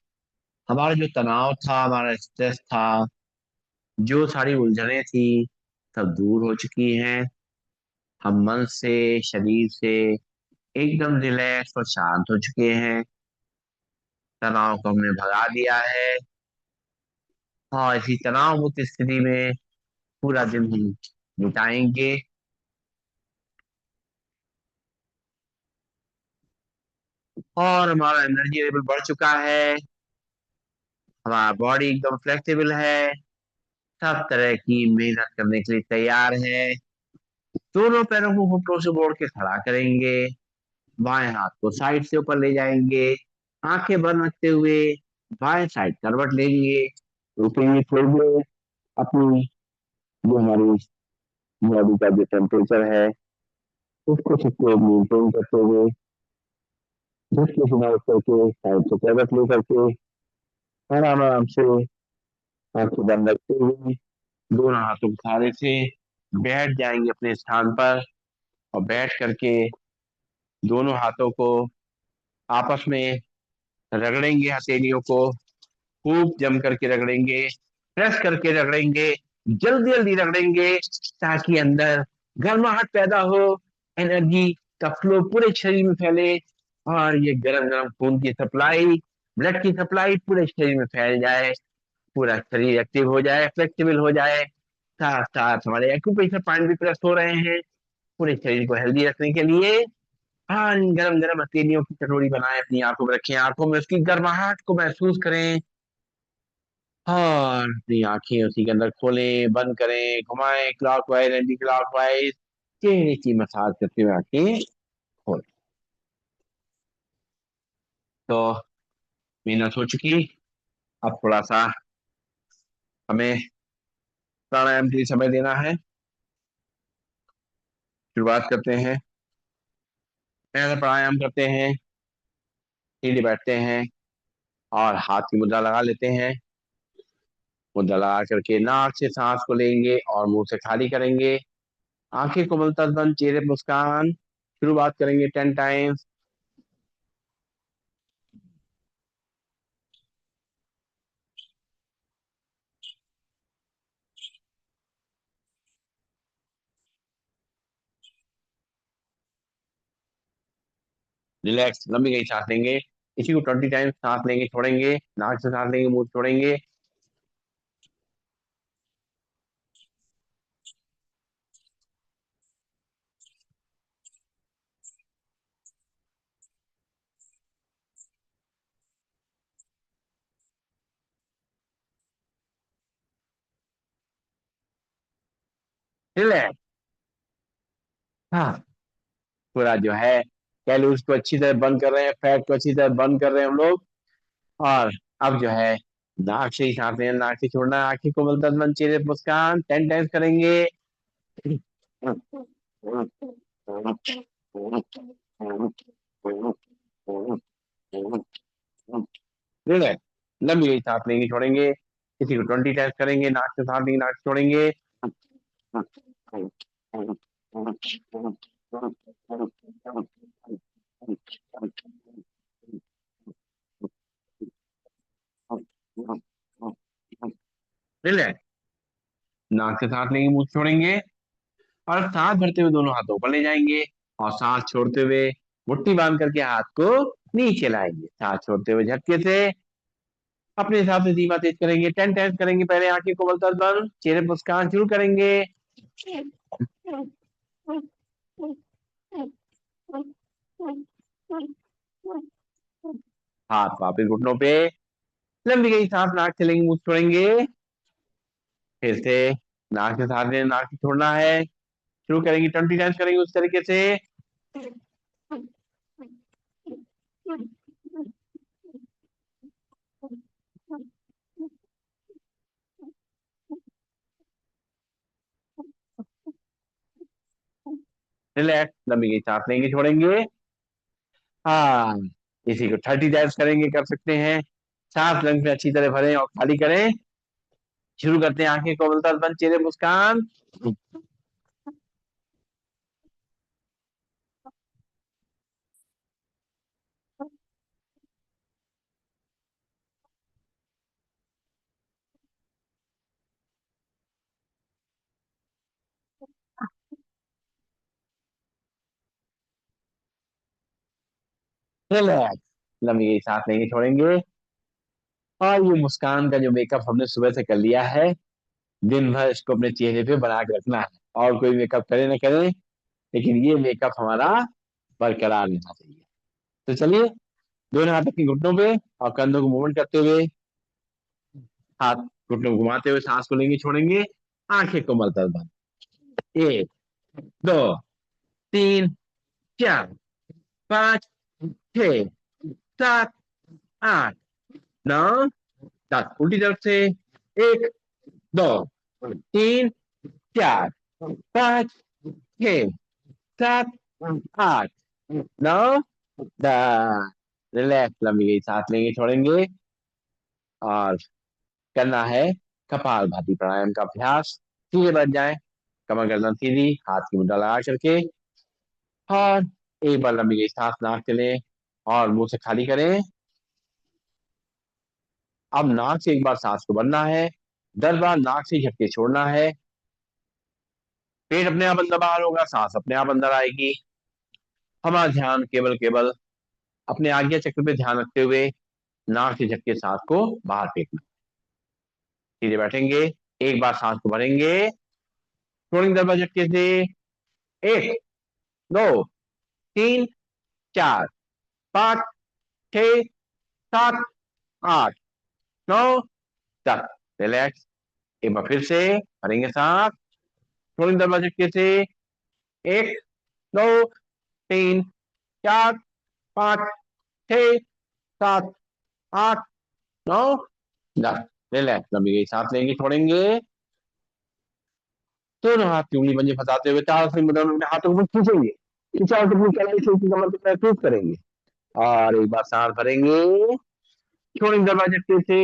हमारा जो तनाव था, हमारा स्ट्रेस था, जो सारी उलझने थी, सब दूर हो चुकी हैं। हम मन से, शरीर से एकदम रिलैक्स और शांत हो चुके हैं। तनाव को हमने भगा दिया है। और इसी तनाव मुक्त स्थिति में पूरा दिन हम बिताएंगे। और हमारा एनर्जी लेवल बढ़ चुका है। हमारा बॉडी एकदम फ्लेक्सिबल है, सब तरह की मेहनत करने के लिए तैयार है। दोनों पैरों को घुटनों से मोड़ के खड़ा करेंगे, बाएं हाथ को साइड से ऊपर ले जाएंगे, आंखें बंद रखते हुए बाएं साइड करवट लेंगे, रुकेंगे थोड़ी देर। अपनी जो हमारी बॉडी का जो टेम्परेचर है उसको सबको मेंटेन करते हुए झटके से उठ करके साइड से करवट ले करके आराम आराम से आंखें बंद रखते हुए दोनों हाथों के सहारे से बैठ जाएंगे अपने स्थान पर। और बैठ करके दोनों हाथों को आपस में रगड़ेंगे, हथेलियों को खूब जम करके रगड़ेंगे, प्रेस करके रगड़ेंगे, जल्दी जल्दी रगड़ेंगे ताकि अंदर गर्माहट पैदा हो, एनर्जी का फ्लो पूरे शरीर में फैले और ये गरम गरम खून की सप्लाई, ब्लड की सप्लाई पूरे शरीर में फैल जाए, पूरा शरीर एक्टिव हो जाए, फ्लेक्सिबल हो जाए। साथ साथ हमारे एक्यूप्रेशर पॉइंट भी प्रेस हो रहे हैं पूरे शरीर को हेल्दी रखने के लिए। हाँ, गरम गरम हथेलियों की कटोरी बनाए, अपनी आंखों में रखें, आंखों में उसकी गर्माहट को महसूस करें और अपनी आंखें उसी के अंदर खोलें, बंद करें, घुमाएं क्लॉकवाइज एंटी क्लॉकवाइज, चेहरे की मसाज करते हुए आंखें खोलें। तो मेहनत हो चुकी, अब थोड़ा सा हमें प्राणायाम के लिए समय देना है। शुरुआत करते हैं। पहले प्राणायाम करते हैं, सीधे बैठते हैं और हाथ की मुद्रा लगा लेते हैं। मुद्रा लगा करके नाक से सांस को लेंगे और मुंह से खाली करेंगे। आंखें को मुलतज बंद, चेहरे पर मुस्कान। शुरुआत करेंगे 10 टाइम्स। रिलैक्स, लंबी गई सांस लेंगे। इसी को 20 टाइम्स सांस लेंगे, छोड़ेंगे, नाक से सांस लेंगे, मुंह से छोड़ेंगे। रिलैक्स। हाँ, पूरा जो है कैलोरीज को अच्छी तरह बंद कर रहे हैं, फैट को अच्छी तरह बंद कर रहे हैं हम लोग। और अब जो है नाक से ही सांस लेना, नाक से छोड़ना, आंखें को मुलतज बंद, चेहरे पर मुस्कान 10 टाइम्स करेंगे। रिलैक्स, लंबी गई सांस लेंगे, छोड़ेंगे। किसी को 20 टाइम्स करेंगे, नाक से सांस लेंगे, नाक से छोड़ेंगे। रिलैक्स, नाक से सांस लेंगे, मुंह से छोड़ेंगे। और सांस भरते हुए दोनों हाथों ऊपर ले जाएंगे और सांस छोड़ते हुए मुट्ठी बांध करके हाथ को नीचे लाएंगे। सांस छोड़ते हुए झटके से अपने हिसाब से धीमा तेज करेंगे, 10 टाइम्स करेंगे। पहले आंखें को बलतर बंद, चेहरे पर मुस्कान शुरू करेंगे। हाथ वापिस घुटनों पे, लंबी गई सांस नाक से लेंगे, मुंह से छोड़ेंगे। फिर से नाक से सांस लेना, नाक से छोड़ना है। शुरू करेंगे, 20 टाइम्स करेंगे उस तरीके से। रिलैक्स, लंबी गई सांस लेंगे, छोड़ेंगे। हाँ, इसी को 30 टाइम्स करेंगे, कर सकते हैं। सांस लंग्स में अच्छी तरह भरें और खाली करें। शुरू करते हैं, आंखें कोमलता बंद, चेहरे मुस्कान। रिलैक्स, लंबी सांस लेंगे, छोड़ेंगे। और ये मुस्कान का जो मेकअप हमने सुबह से कर लिया है, दिन भर इसको अपने चेहरे पे बना के रखना है। और कोई मेकअप करे ना करे, लेकिन ये मेकअप हमारा बरकरार रहना चाहिए। तो चलिए, दोनों हाथ अपनी घुटनों पे और कंधों को मूवमेंट करते हुए, हाथ घुटनों को घुमाते हुए सांस को लेंगे, छोड़ेंगे। आंखें को मलकर बंद। 1, 2, 3, 4, 5, 6, 7, 8, 9, 10। उल्टी तरफ से। 1, 2, 3, 4, 5, 6, 7, 8, 9, 10। रिलैक्स, लंबी सांस लेंगे, छोड़ेंगे। और करना है कपाल भाती प्राणायाम का अभ्यास। सीधे बैठ जाए, कमर गर्दन सीधी, हाथ की मुद्रा लगा करके। और एक बार लंबी गई सांस नाक से लें और मुंह से खाली करें। अब नाक से एक बार सांस को भरना है, 10 बार नाक से झटके छोड़ना है। पेट अपने आप अंदर बाहर होगा, सांस अपने आप अंदर आएगी। हमारा ध्यान केवल केवल अपने आज्ञा चक्र पे ध्यान रखते हुए नाक से झटके सांस को बाहर फेंकना। सीधे बैठेंगे, एक बार सांस को भरेंगे, छोड़ेंगे 10 बार झटके से। 1, 2, 3, 4, 5, 6, 7, 8, 9, 10। रिलैक्स। एक बार फिर से भरेंगे सांस, छोड़ेंगे 10 बार झटके से। 1, 2, 3, 4, 5, 6, 7, 8, 9, 10। रिलैक्स, लंबी गई सांस लेंगे, छोड़ेंगे। दोनों हाथ की उंगली पंजे फंसाते हुए तार से मुद्रा में अपने हाथों को खींचेंगे। खिंचाव से अपनी कलाई से उसकी कमर को महसूस करेंगे। और एक बार सांस भरेंगे, छोड़ेंगे 10 बार झटके से।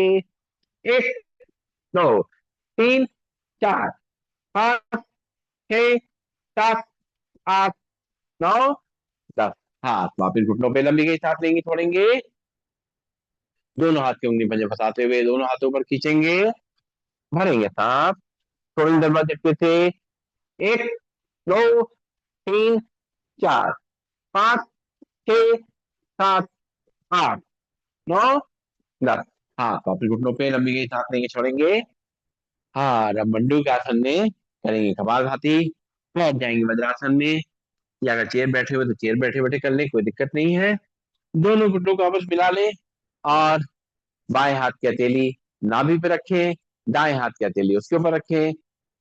1, 2, 3, 4, 5, 6, 7, 8, 9, 10। हाथ वापिस घुटनों पे, लंबी गई सांस लेंगे, छोड़ेंगे। दोनों हाथ की उंगली पंजे फंसाते हुए दोनों हाथों पर खींचेंगे, भरेंगे सांस, छोड़ेंगे 10 बार झटके से। 1, 2, 3, 4, 5, 6, 7, 8, 9, 10। हाँ, वापिस घुटनों पे, लंबी गई सांस लेंगे, छोड़ेंगे। हाँ, अब मंडूक आसन में करेंगे कपालभाति। बैठ जाएंगे वज्रासन में, या अगर चेयर बैठे हुए तो चेयर बैठे बैठे कर ले, कोई दिक्कत नहीं है। दोनों घुटनों को आपस मिला लें और बाएं हाथ की हथेली नाभि पे रखें, दाएं हाथ की हथेली उसके ऊपर रखें।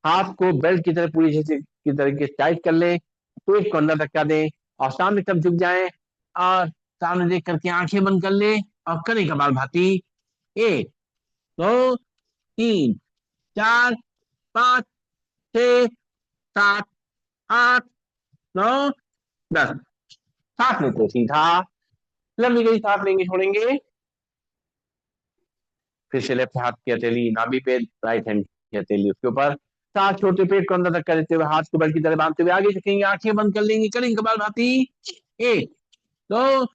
हाथ को बेल्ट की तरह पूरी जैसे की तरीके से टाइट कर लें, पेट को अंदर धक्का दें और सामने तब झुक जाएं। और सामने देख करके आंखें बंद कर लें और करें कपालभाति। 1, 2, 3, 4, 5, 6, 7, 8, 9, 10। सांस लेते सीधा, लंबी गई सांस लेंगे, छोड़ेंगे। फिर से लेफ्ट हाथ की हथेली नाभि पे, राइट हैंड की हथेली उसके ऊपर। सांस छोड़ते पेट को अंदर धक्का देते हुए हाथ को बल की तरह बांधते हुए आगे झुकेंगे, आंखें बंद कर लेंगे, करेंगे कपालभाति। 1, 2,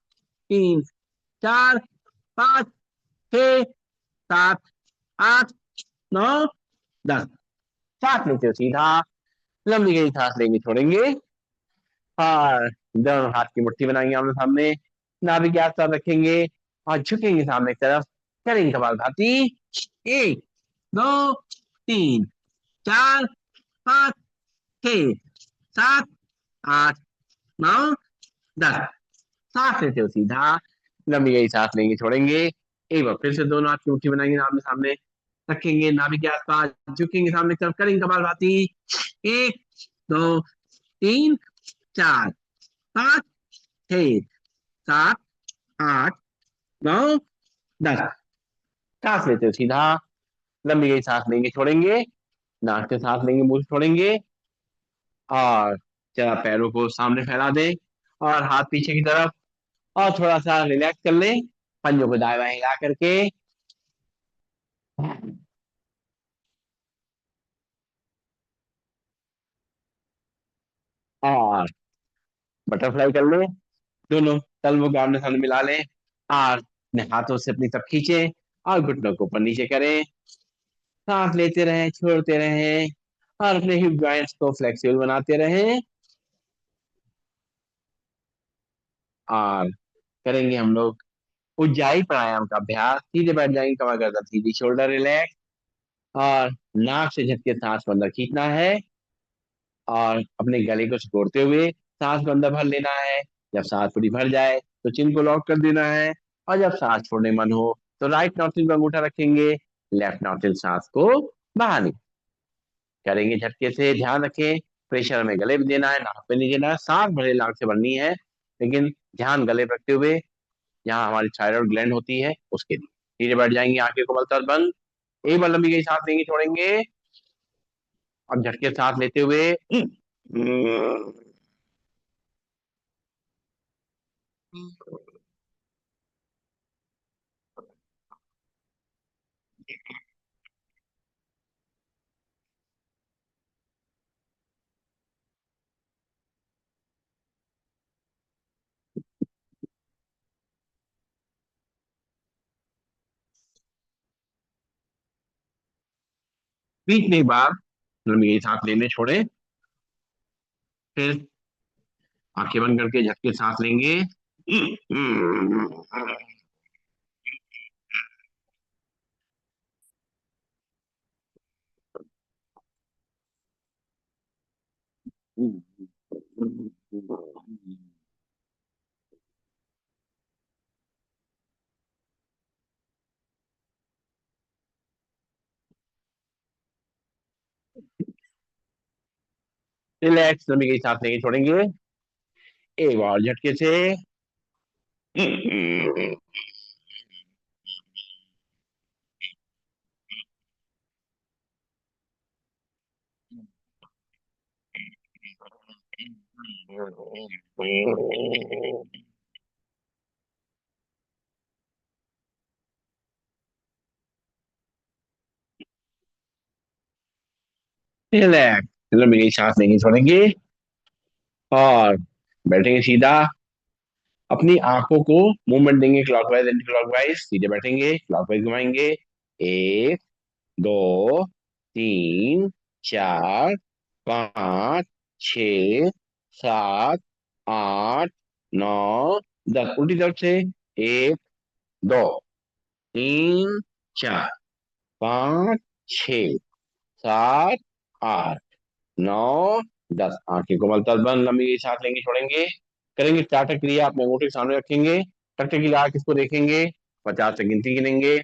3, 4, 5, 6, 7, 8, 9, 10। सांस लेते हो सीधा, लंबी गई सांस लेंगे, छोड़ेंगे। और दोनों हाथ की मुट्ठी बनाएंगे आमने सामने, नाभि के आसपास रखेंगे और झुकेंगे सामने की तरफ, करेंगे कपालभाति। 1, 2, 3, 4, 5, 6, 7, 8, 9, 10। सांस लेते हो सीधा, लंबी गई सांस लेंगे, छोड़ेंगे। एक बार फिर से दोनों हाथ की मुट्ठी बनाएंगे, आमने सामने रखेंगे, नाभि के आसपास झुकेंगे सामने की तरफ, करेंगे कपालभाति। 1, 2, 3, 4, 5, 6, 7, 8, 9, 10। सांस लेते हो सीधा, लंबी गई सांस लेंगे, छोड़ेंगे। नाक से सांस लेंगे, मुंह से छोड़ेंगे। और जरा पैरों को सामने फैला दें और हाथ पीछे की तरफ, और थोड़ा सा रिलैक्स कर लें, पंजों को दाएं बाएं हिला करके। और बटरफ्लाई कर ले, दोनों तलवों को आमने सामने मिला लें, और अपने हाथों से अपनी तरफ खींचे और घुटनों को ऊपर नीचे करें, सांस लेते रहें, छोड़ते रहें, और अपने हिप जॉइंट्स को फ्लेक्सिबल बनाते रहें। और करेंगे हम लोग उज्जाई प्राणायाम का अभ्यास। सीधे बैठ जाएंगे, कमर गर्दन सीधी, शोल्डर रिलैक्स, और नाक से झटके सांस को अंदर खींचना है, और अपने गले को सिकोड़ते हुए सांस को अंदर भर लेना है। जब सांस पूरी भर जाए तो चिन को लॉक कर देना है, और जब सांस छोड़ने मन हो तो राइट नॉस्ट्रिल पर अंगूठा रखेंगे, लेफ्ट नॉस्ट्रिल सांस को बाहर निकाल करेंगे झटके से। ध्यान रखें, प्रेशर में गले में देना है, नाक पे नहीं देना है। सांस भले नाक से भरनी है, लेकिन ध्यान गले पे रखते हुए, जहाँ हमारी थायराइड ग्लैंड होती है उसके लिए। धीरे बैठ जाएंगे, आंखें को मलतर बंद, एक बार लंबी गई सांस लेंगे, छोड़ेंगे, और झटके सांस लेते हुए बीच में एक बार लंबी गई सांस लेने छोड़े, फिर आंखें बंद करके झटके सांस लेंगे। रिलैक्स, लंबी गई सांस लेंगे, छोड़ेंगे, एक बार झटके से। रिलैक्स, लंबी गई सांस लेंगे, छोड़ेंगे, और बैठेंगे सीधा। अपनी आंखों को मूवमेंट देंगे, क्लॉकवाइज एंटी क्लॉकवाइज। सीधे बैठेंगे, क्लॉकवाइज घुमाएंगे, एक, दो, तीन, चार, पाँच, छ, सात, आठ, नौ, 10। उल्टी तरफ से, एक, दो, तीन, चार, पाँच, छ, सात, आठ, 9, 10। आंखें को मलतल बंद, लंबी सांस लेंगे, छोड़ेंगे, करेंगे स्टार्टर क्रिया। अपने अंगूठे के सामने रखेंगे, टकटक की लगा के इसको देखेंगे, 50 से गिनती गिनेंगे,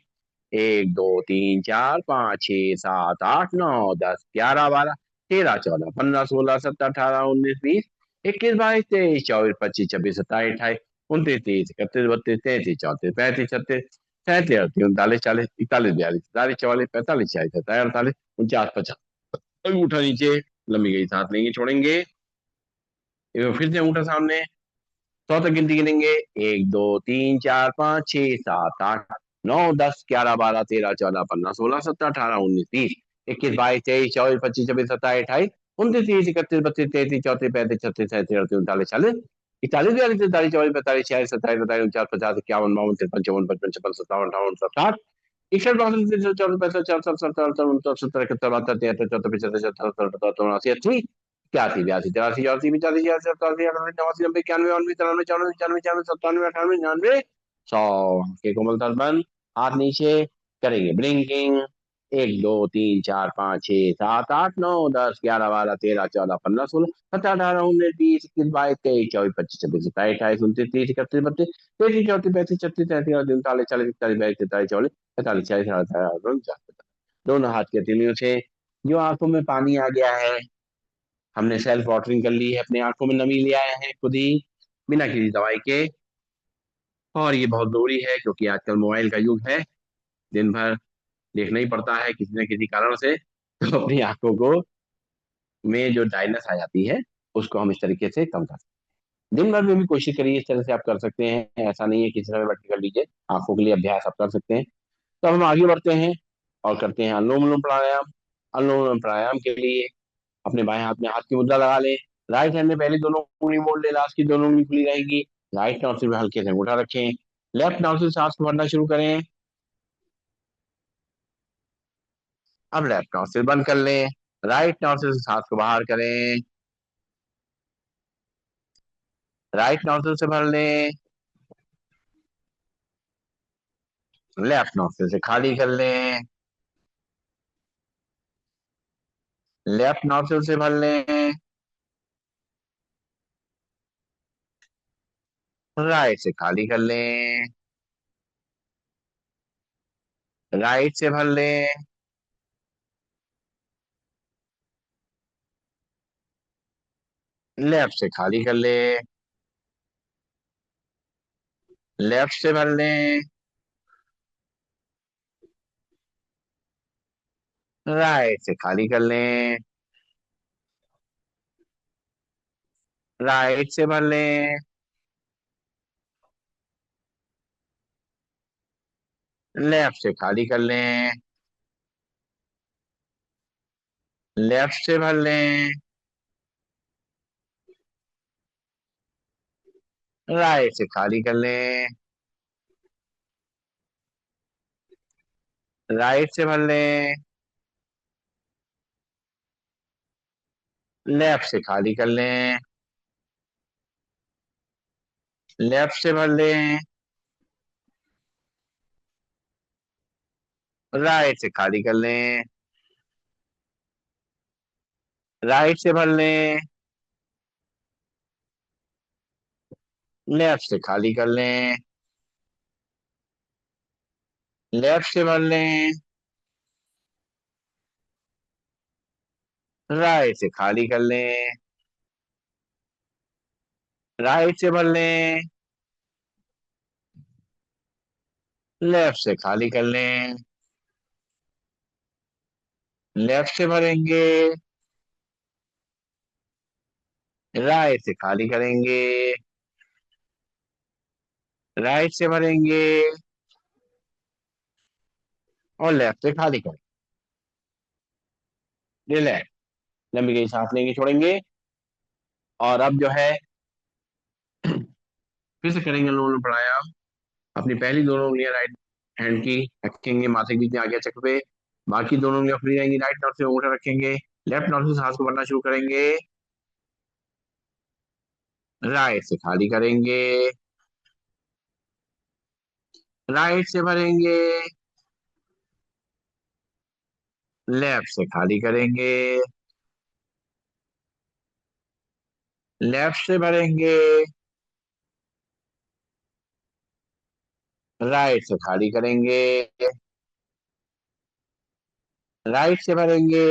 एक, दो, तीन, चार, पाँच, छह, सात, आठ, नौ, 10, 11, 12, 13, 14, 15, 16, 17, 18, 19, 20, 21, 22, 23, 24, 25, 26, 27, 28, 29, 30, 31, 32, 33, 34, 35, 36, 37, 38, 39, 40, 41, 42, 43, 44, 45, 46, 47, 48, 49, 50। अंगूठा नीचे, लंबी गई सांस लेंगे, छोड़ेंगे, एक बार फिर से अंगूठा सामने, 100 तक गिनती गिनेंगे, एक, दो, तीन, चार, पाँच, छह, सात, आठ, 9, 10, 11, 12, 13, 14, 15, 16, 17, 18, 19, 20, 21, 22, 23, 24, 25, 26, 27, 28, 29, 30, 31, 32, 33, 34, 35, 36, 37, 38, 39, 40, 41, 42, 43, 44, 45, 46, 27, 28, 29, 50, 51, 52, 53, 54, 55, 56, 57, 58, 60, 61, 62, 63, 64, 65, 66, 67, 68, 69, 70, 71, 73, 74, 75, 76, 77, 78, 79, 80, 81, 82, 83, 84, 85, 86, 87, 88, 89, 90, 91, 92, 93, 94, 95, 96, 97, 98, 99, 100। के कोमल तल बंद, हाथ नीचे, करेंगे ब्लिंकिंग, एक, दो, तीन, चार, पाँच, छह, सात, आठ, 9, 10, 11, 12, 13, 14, 15, 16, 17, 18, 19, 20, 21, 22, 23, 24, 25, 26, 27, 28, 29, 30, 31, 32, 33, 34, 35, 36, 37, 38, 39, 40, 41, 42, 43, 44, 45, 46, 47, 48, दोनों हाथ के हथेलियों से जो आंखों में पानी आ गया है, हमने सेल्फ वाटरिंग कर ली है, अपने आंखों में नमी ले आए हैं खुद ही, बिना किसी दवाई के। और ये बहुत जरूरी है, क्योंकि आजकल मोबाइल का युग है, दिन भर देखना ही पड़ता है किसी न किसी कारण से। तो अपनी आंखों को में जो ड्राइनेस आ जाती है, उसको हम इस तरीके से कम कर सकते हैं। दिन भर में भी कोशिश करिए, इस तरह से आप कर सकते हैं, ऐसा नहीं है किसी समय बैठ के कर लीजिए, आंखों के लिए अभ्यास आप कर सकते हैं। तो हम आगे बढ़ते हैं और करते हैं अनुलोम विलोम प्राणायाम। अनुलोम विलोम प्राणायाम के लिए अपने बाएं हाथ में हाथ की मुद्रा लगा लें, राइट हैंड में पहली दोनों उंगली मोड़ ले, लास्ट की दोनों उंगली खुली रहेगी। राइट नॉस्ट्रिल में हल्के से अंगूठा रखें। लेफ्ट नॉस्ट्रिल से सांस को भरना शुरू करें। अब लेफ्ट नॉस्ट्रिल बंद कर लें। राइट नॉस्ट्रिल से सांस को बाहर करें। राइट नॉस्ट्रिल से भर लें। लेफ्ट नॉस्ट्रिल से खाली कर लें। लेफ्ट नॉस्ट्रिल से भर लें। राइट से खाली कर लें। राइट से भर लें। लेफ्ट से खाली कर लें। लेफ्ट से भर लें। राइट से खाली कर लें। राइट से भर लें। लेफ्ट से खाली कर लें। लेफ्ट से भर लें। राइट से खाली कर लें। राइट से भर लें। लेफ्ट से खाली कर लें। लेफ्ट से भर लें। राइट से खाली कर लें। राइट से भर लें। लेफ्ट से खाली कर लें। लेफ्ट से भर लें। राइट से खाली कर लें। राइट से भर लें। लेफ्ट से खाली कर लें। लेफ्ट से भरेंगे। राइट से खाली करेंगे। राइट से भरेंगे। और लेफ्ट से खाली करेंगे। रिलैक्स। लंबी गई सांस लेंगे, छोड़ेंगे। और अब जो है फिर से करेंगे अनुलोम प्राणायाम। अपनी पहली दोनों उंगलियां राइट हैंड की रखेंगे माथे के बीच में, आगे चक्र पे। बाकी दोनों उंगलियां फ्री रहेंगी। राइट नॉट से अंगूठा रखेंगे। लेफ्ट नॉट से सांस को भरना शुरू करेंगे। राइट से खाली करेंगे। राइट से भरेंगे। लेफ्ट से खाली करेंगे। लेफ्ट से भरेंगे। राइट से खाली करेंगे। राइट से भरेंगे।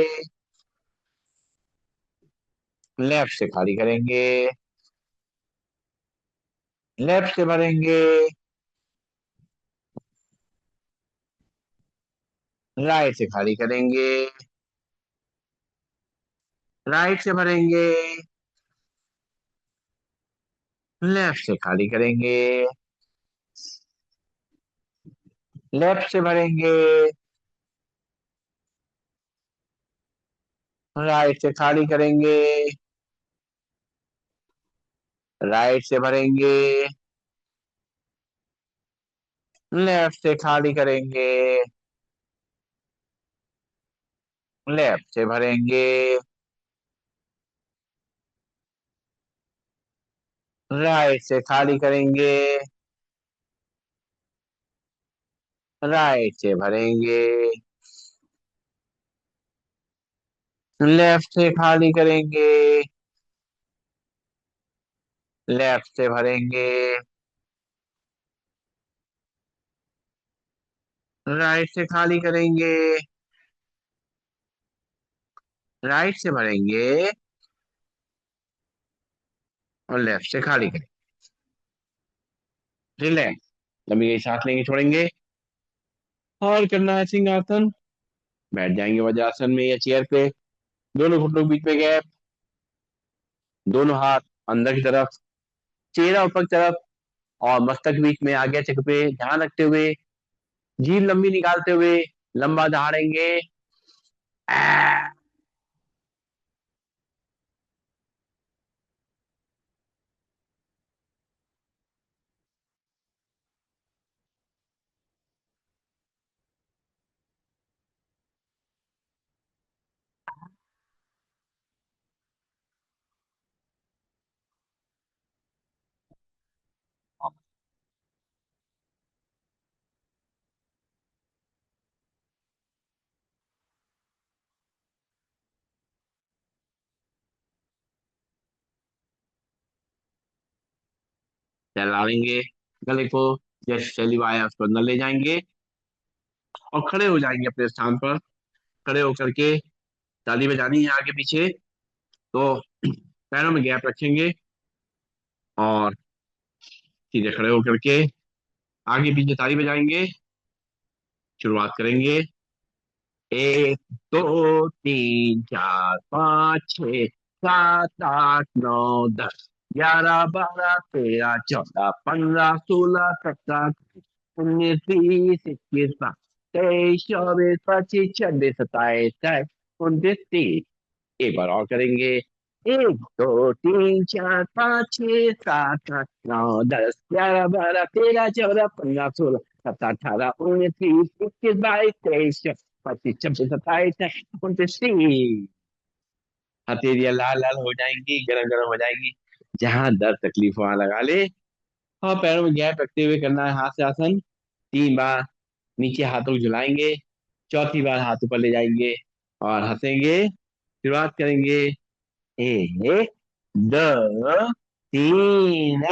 लेफ्ट से खाली करेंगे। लेफ्ट से भरेंगे। राइट से खाली करेंगे। राइट से भरेंगे। लेफ्ट से खाली करेंगे। लेफ्ट से भरेंगे। राइट से खाली करेंगे। राइट से भरेंगे। लेफ्ट से खाली करेंगे। लेफ्ट से भरेंगे। राइट से खाली करेंगे। राइट से भरेंगे। लेफ्ट से खाली करेंगे। लेफ्ट से भरेंगे। राइट से खाली करेंगे। राइट से भरेंगे। और लेफ्ट से खाली करेंगे। रिलैक्स। लंबी गई सांस लेंगे, छोड़ेंगे। और करना है सिंहासन। बैठ जाएंगे वज्रासन में या चेयर पे। दोनों घुटनों के बीच में गैप। दोनों हाथ अंदर की तरफ, चेहरा ऊपर की तरफ, और मस्तक बीच में, आगे चक्र पे ध्यान रखते हुए, जीभ लंबी निकालते हुए लंबा दहाड़ेंगे। फैलाएंगे गले को, जैसे शैली वाया उसको अंदर ले जाएंगे और खड़े हो जाएंगे अपने स्थान पर। खड़े होकर के ताली बजानी है आगे पीछे। तो पैरों में गैप रखेंगे और सीधे खड़े होकर के आगे पीछे ताली बजाएंगे। शुरुआत करेंगे। 1 2 3 4 5 6 7 8 9 10 11 12 13 14 15 16 17 18 19 20 21 22 23 24 25 26 27 28 29 30। एक दो तीन चार पाँच छः सात आठ नौ दस ग्यारह बारह तेरह चौदह पंद्रह सोलह सत्रह अठारह उन्नीस बीस इक्कीस बाईस तेईस चौबीस पच्चीस छब्बीस सत्ताईस 29 30। हथेलियां लाल लाल हो जाएंगी, गरम गरम हो जाएगी। जहां दर्द तकलीफ वहां लगा ले। और पैरों में गैप रखते हुए करना है हाथ से आसन। 3 बार नीचे हाथों को झुलाएंगे। चौथी बार हाथ ऊपर ले जाएंगे और हंसेंगे। शुरुआत करेंगे। 1 2 3।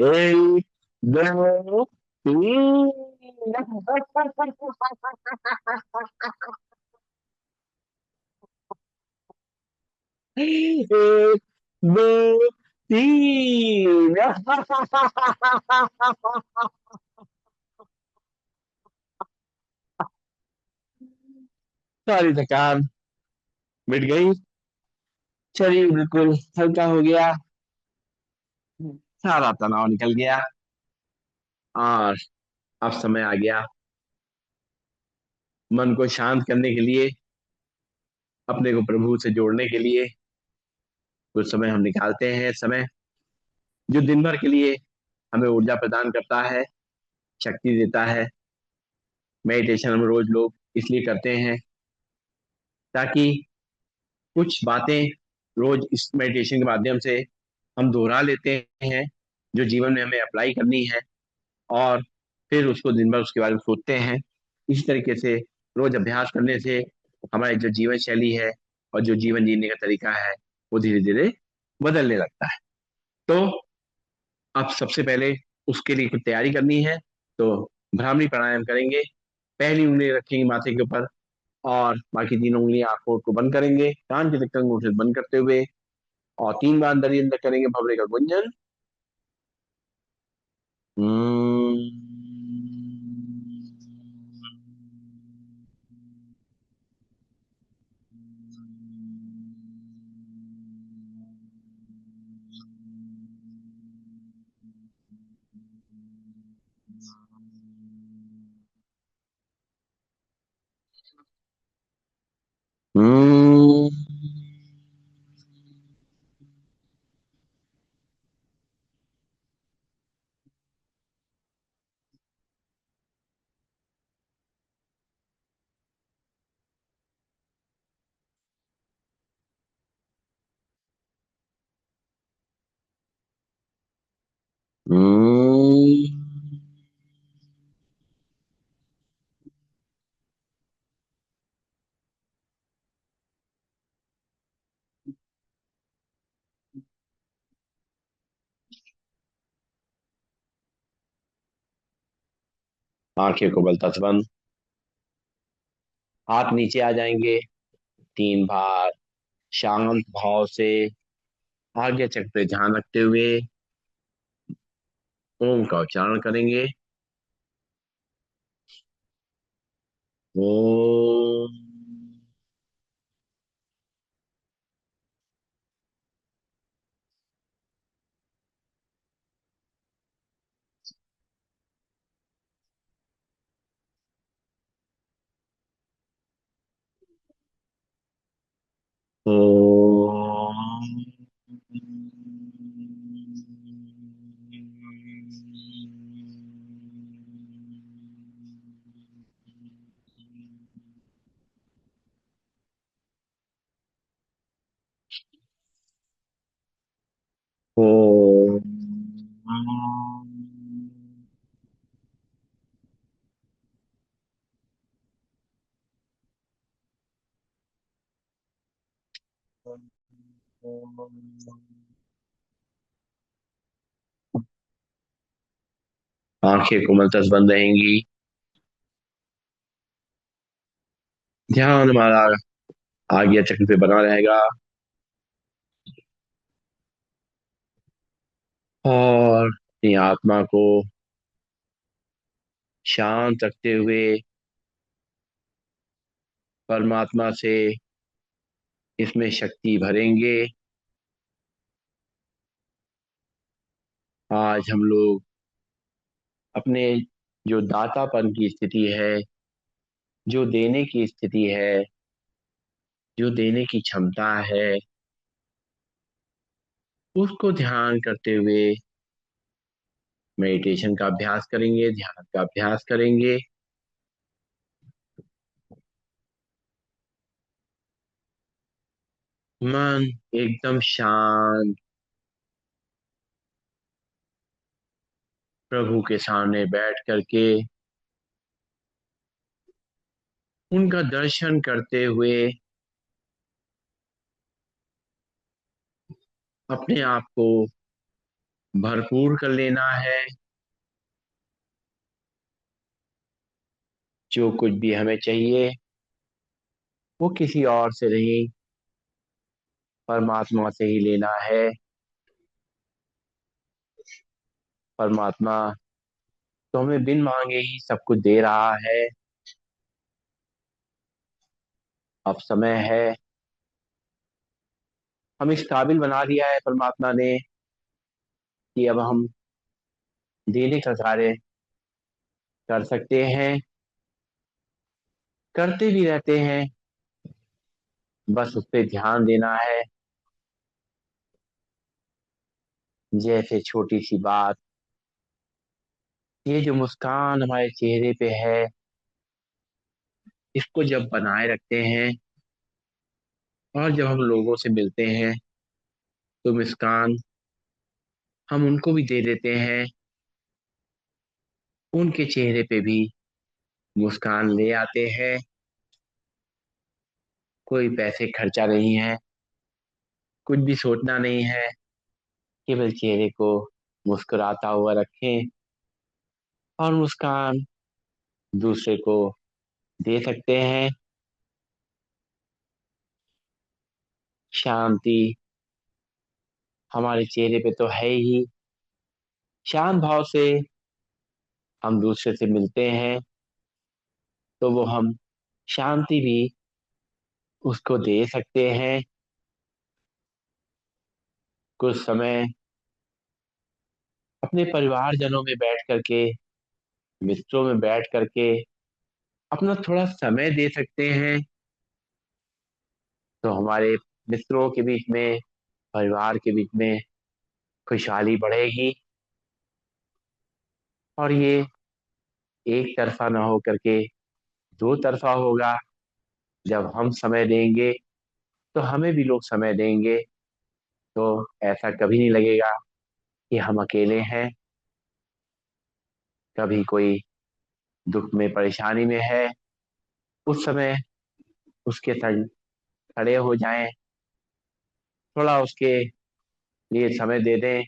1 2 3। 1 2 3। सारी थकान मिट गई। शरीर बिल्कुल हल्का हो गया। सारा तनाव निकल गया। और अब समय आ गया मन को शांत करने के लिए, अपने को प्रभु से जोड़ने के लिए। कुछ समय हम निकालते हैं। समय जो दिन भर के लिए हमें ऊर्जा प्रदान करता है, शक्ति देता है। मेडिटेशन हम रोज लोग इसलिए करते हैं ताकि कुछ बातें रोज इस मेडिटेशन के माध्यम से हम दोहरा लेते हैं, जो जीवन में हमें अप्लाई करनी है। और फिर उसको दिन भर उसके बारे में सोचते हैं। इसी तरीके से रोज अभ्यास करने से हमारी जो जीवन शैली है और जो जीवन जीने का तरीका है वो धीरे धीरे बदलने लगता है। तो अब सबसे पहले उसके लिए कुछ तैयारी करनी है। तो भ्रामरी प्राणायाम करेंगे। पहली उंगली रखेंगे माथे के ऊपर और बाकी तीनों उंगलियां आंखों को बंद करेंगे, कान के तक अंगूठे बंद करते हुए। और 3 बार अंदर ही अंदर करेंगे भवरे का गुंजन। आंखें को बलता से बंद। हाथ नीचे आ जाएंगे। 3 बार शांत भाव से आगे चक्र पे ध्यान रखते हुए ओम का उच्चारण करेंगे। ओम। ओम। ओम। आंखें कोमलता से बंद रहेंगी। ध्यान हमारा आज्ञा चक्र पे बना रहेगा और अपनी आत्मा को शांत रखते हुए परमात्मा से इसमें शक्ति भरेंगे। आज हम लोग अपने जो दातापन की स्थिति है, जो देने की स्थिति है, जो देने की क्षमता है, उसको ध्यान करते हुए मेडिटेशन का अभ्यास करेंगे, ध्यान का अभ्यास करेंगे। मन एकदम शांत प्रभु के सामने बैठ करके उनका दर्शन करते हुए अपने आप को भरपूर कर लेना है। जो कुछ भी हमें चाहिए वो किसी और से नहीं, परमात्मा से ही लेना है। परमात्मा तो हमें बिन मांगे ही सब कुछ दे रहा है। अब समय है, हम इस काबिल बना दिया है परमात्मा ने कि अब हम देने का कार्य कर सकते हैं, करते भी रहते हैं। बस उस पे ध्यान देना है। जैसे छोटी सी बात, ये जो मुस्कान हमारे चेहरे पे है, इसको जब बनाए रखते हैं और जब हम लोगों से मिलते हैं तो मुस्कान हम उनको भी दे देते हैं। उनके चेहरे पे भी मुस्कान ले आते हैं। कोई पैसे खर्चा नहीं है, कुछ भी सोचना नहीं है, केवल चेहरे को मुस्कुराता हुआ रखें और मुस्कान दूसरे को दे सकते हैं। शांति हमारे चेहरे पे तो है ही। शांत भाव से हम दूसरे से मिलते हैं तो वो हम शांति भी उसको दे सकते हैं। कुछ समय अपने परिवारजनों में बैठ करके, मित्रों में बैठ करके अपना थोड़ा समय दे सकते हैं। तो हमारे मित्रों के बीच में, परिवार के बीच में खुशहाली बढ़ेगी और ये एक तरफा ना हो करके दो तरफा होगा। जब हम समय देंगे तो हमें भी लोग समय देंगे। तो ऐसा कभी नहीं लगेगा कि हम अकेले हैं। कभी कोई दुख में, परेशानी में है, उस समय उसके संग खड़े हो जाएं, थोड़ा उसके लिए समय दे दें,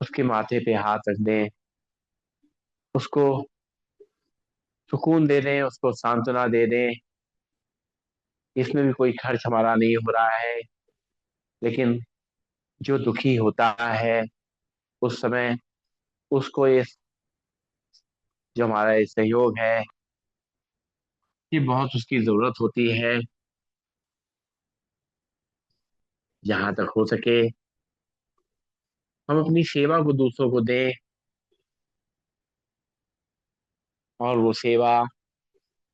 उसके माथे पे हाथ रख दें, उसको सुकून दे दें, उसको सांत्वना दे दें। इसमें भी कोई खर्च हमारा नहीं हो रहा है। लेकिन जो दुखी होता है उस समय उसको ये जो हमारा ये सहयोग है, ये बहुत उसकी जरूरत होती है। जहां तक हो सके हम अपनी सेवा को दूसरों को दें और वो सेवा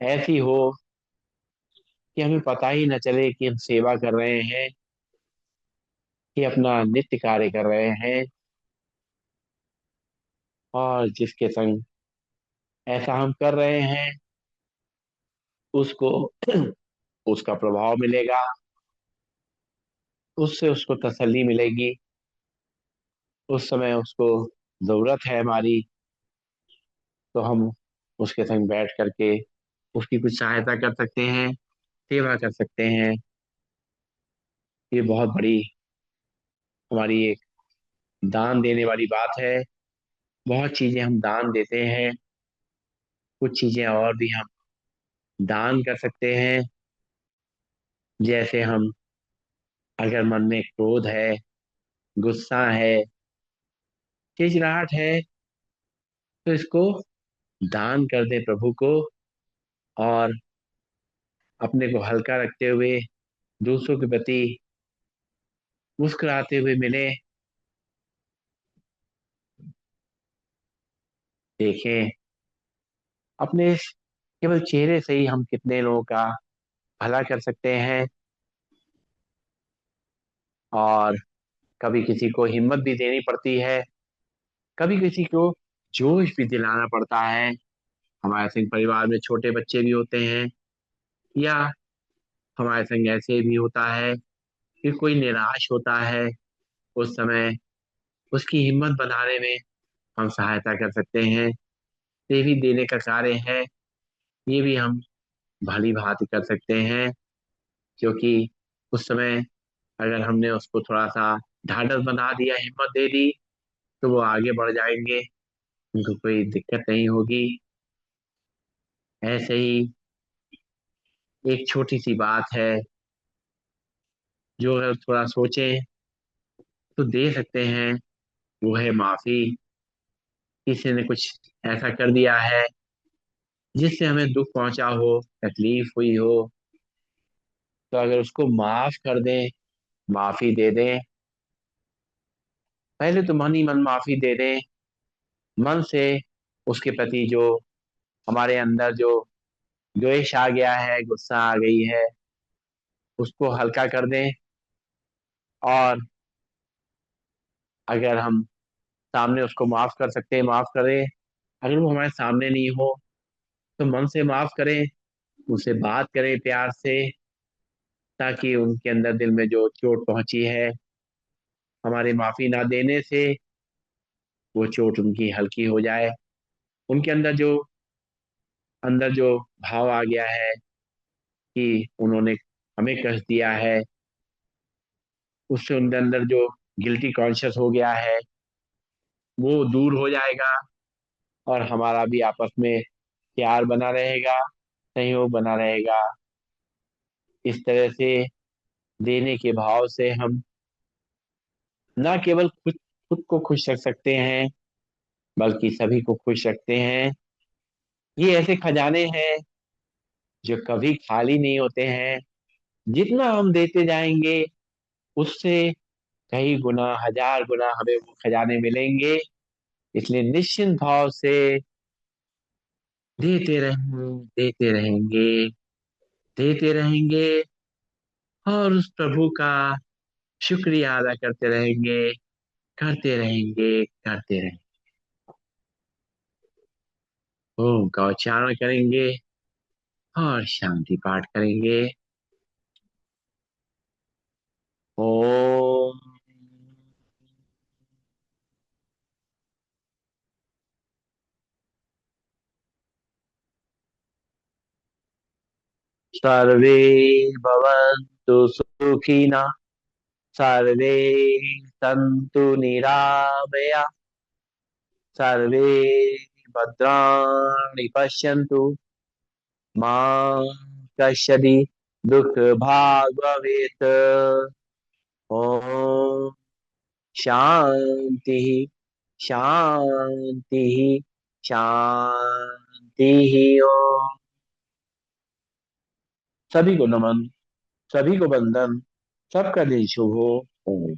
ऐसी हो कि हमें पता ही न चले कि हम सेवा कर रहे हैं, कि अपना नित्य कार्य कर रहे हैं। और जिसके संग ऐसा हम कर रहे हैं उसको उसका प्रभाव मिलेगा, उससे उसको तसल्ली मिलेगी। उस समय उसको जरूरत है हमारी, तो हम उसके संग बैठ करके उसकी कुछ सहायता कर सकते हैं, सेवा कर सकते हैं। ये बहुत बड़ी हमारी एक दान देने वाली बात है। बहुत चीजें हम दान देते हैं, कुछ चीजें और भी हम दान कर सकते हैं। जैसे हम, अगर मन में क्रोध है, गुस्सा है, चिड़चिड़ाहट है, तो इसको दान कर दे प्रभु को, और अपने को हल्का रखते हुए दूसरों के प्रति मुस्कुराते हुए मिले। देखें अपने केवल चेहरे से ही हम कितने लोगों का भला कर सकते हैं। और कभी किसी को हिम्मत भी देनी पड़ती है, कभी किसी को जोश भी दिलाना पड़ता है। हमारे संग परिवार में छोटे बच्चे भी होते हैं, या हमारे संग ऐसे भी होता है कि कोई निराश होता है, उस समय उसकी हिम्मत बढ़ाने में हम सहायता कर सकते हैं। ये भी देने का कार्य है, ये भी हम भली भांति कर सकते हैं। क्योंकि उस समय अगर हमने उसको थोड़ा सा ढाढ़स बना दिया, हिम्मत दे दी, तो वो आगे बढ़ जाएंगे, उनको कोई दिक्कत नहीं होगी। ऐसे ही एक छोटी सी बात है, जो अगर थोड़ा सोचें तो दे सकते हैं, वो है माफी। किसी ने कुछ ऐसा कर दिया है जिससे हमें दुख पहुंचा हो, तकलीफ हुई हो, तो अगर उसको माफ कर दें, माफी दे दें। पहले तो मन ही मन माफी दे दें, मन से उसके प्रति जो हमारे अंदर जो द्वेष आ गया है, गुस्सा आ गई है, उसको हल्का कर दें। और अगर हम सामने उसको माफ कर सकते हैं, माफ करें। अगर वो हमारे सामने नहीं हो, तो मन से माफ करें, उससे बात करें प्यार से, ताकि उनके अंदर दिल में जो चोट पहुंची है, हमारे माफी ना देने से वो चोट उनकी हल्की हो जाए। उनके अंदर जो भाव आ गया है कि उन्होंने हमें कष्ट दिया है, उससे उनके अंदर जो गिल्टी कॉन्शियस हो गया है, वो दूर हो जाएगा। और हमारा भी आपस में प्यार बना रहेगा, सहयोग बना रहेगा। इस तरह से देने के भाव से हम न केवल खुद खुद को खुश रख सकते हैं, बल्कि सभी को खुश रखते हैं। ये ऐसे खजाने हैं जो कभी खाली नहीं होते हैं। जितना हम देते जाएंगे, उससे कई गुना, हजार गुना हमें वो खजाने मिलेंगे। इसलिए निश्चिंत भाव से देते रहेंगे, देते रहेंगे, देते रहेंगे, और उस प्रभु का शुक्रिया अदा करते रहेंगे, करते रहेंगे, करते रहेंगे। ओम का उच्चारण करेंगे और शांति पाठ करेंगे। ओम सर्वे भवन्तु सुखिनः, सर्वे सन्तु निरामया, सर्वे भद्राणि पश्यन्तु, मा कश्चित् दुःख भाग् भवेत्। ओम शांति, शांति, शांति। ओम। सभी को नमन, सभी को वंदन, सबका दिन शुभ हो। ओम।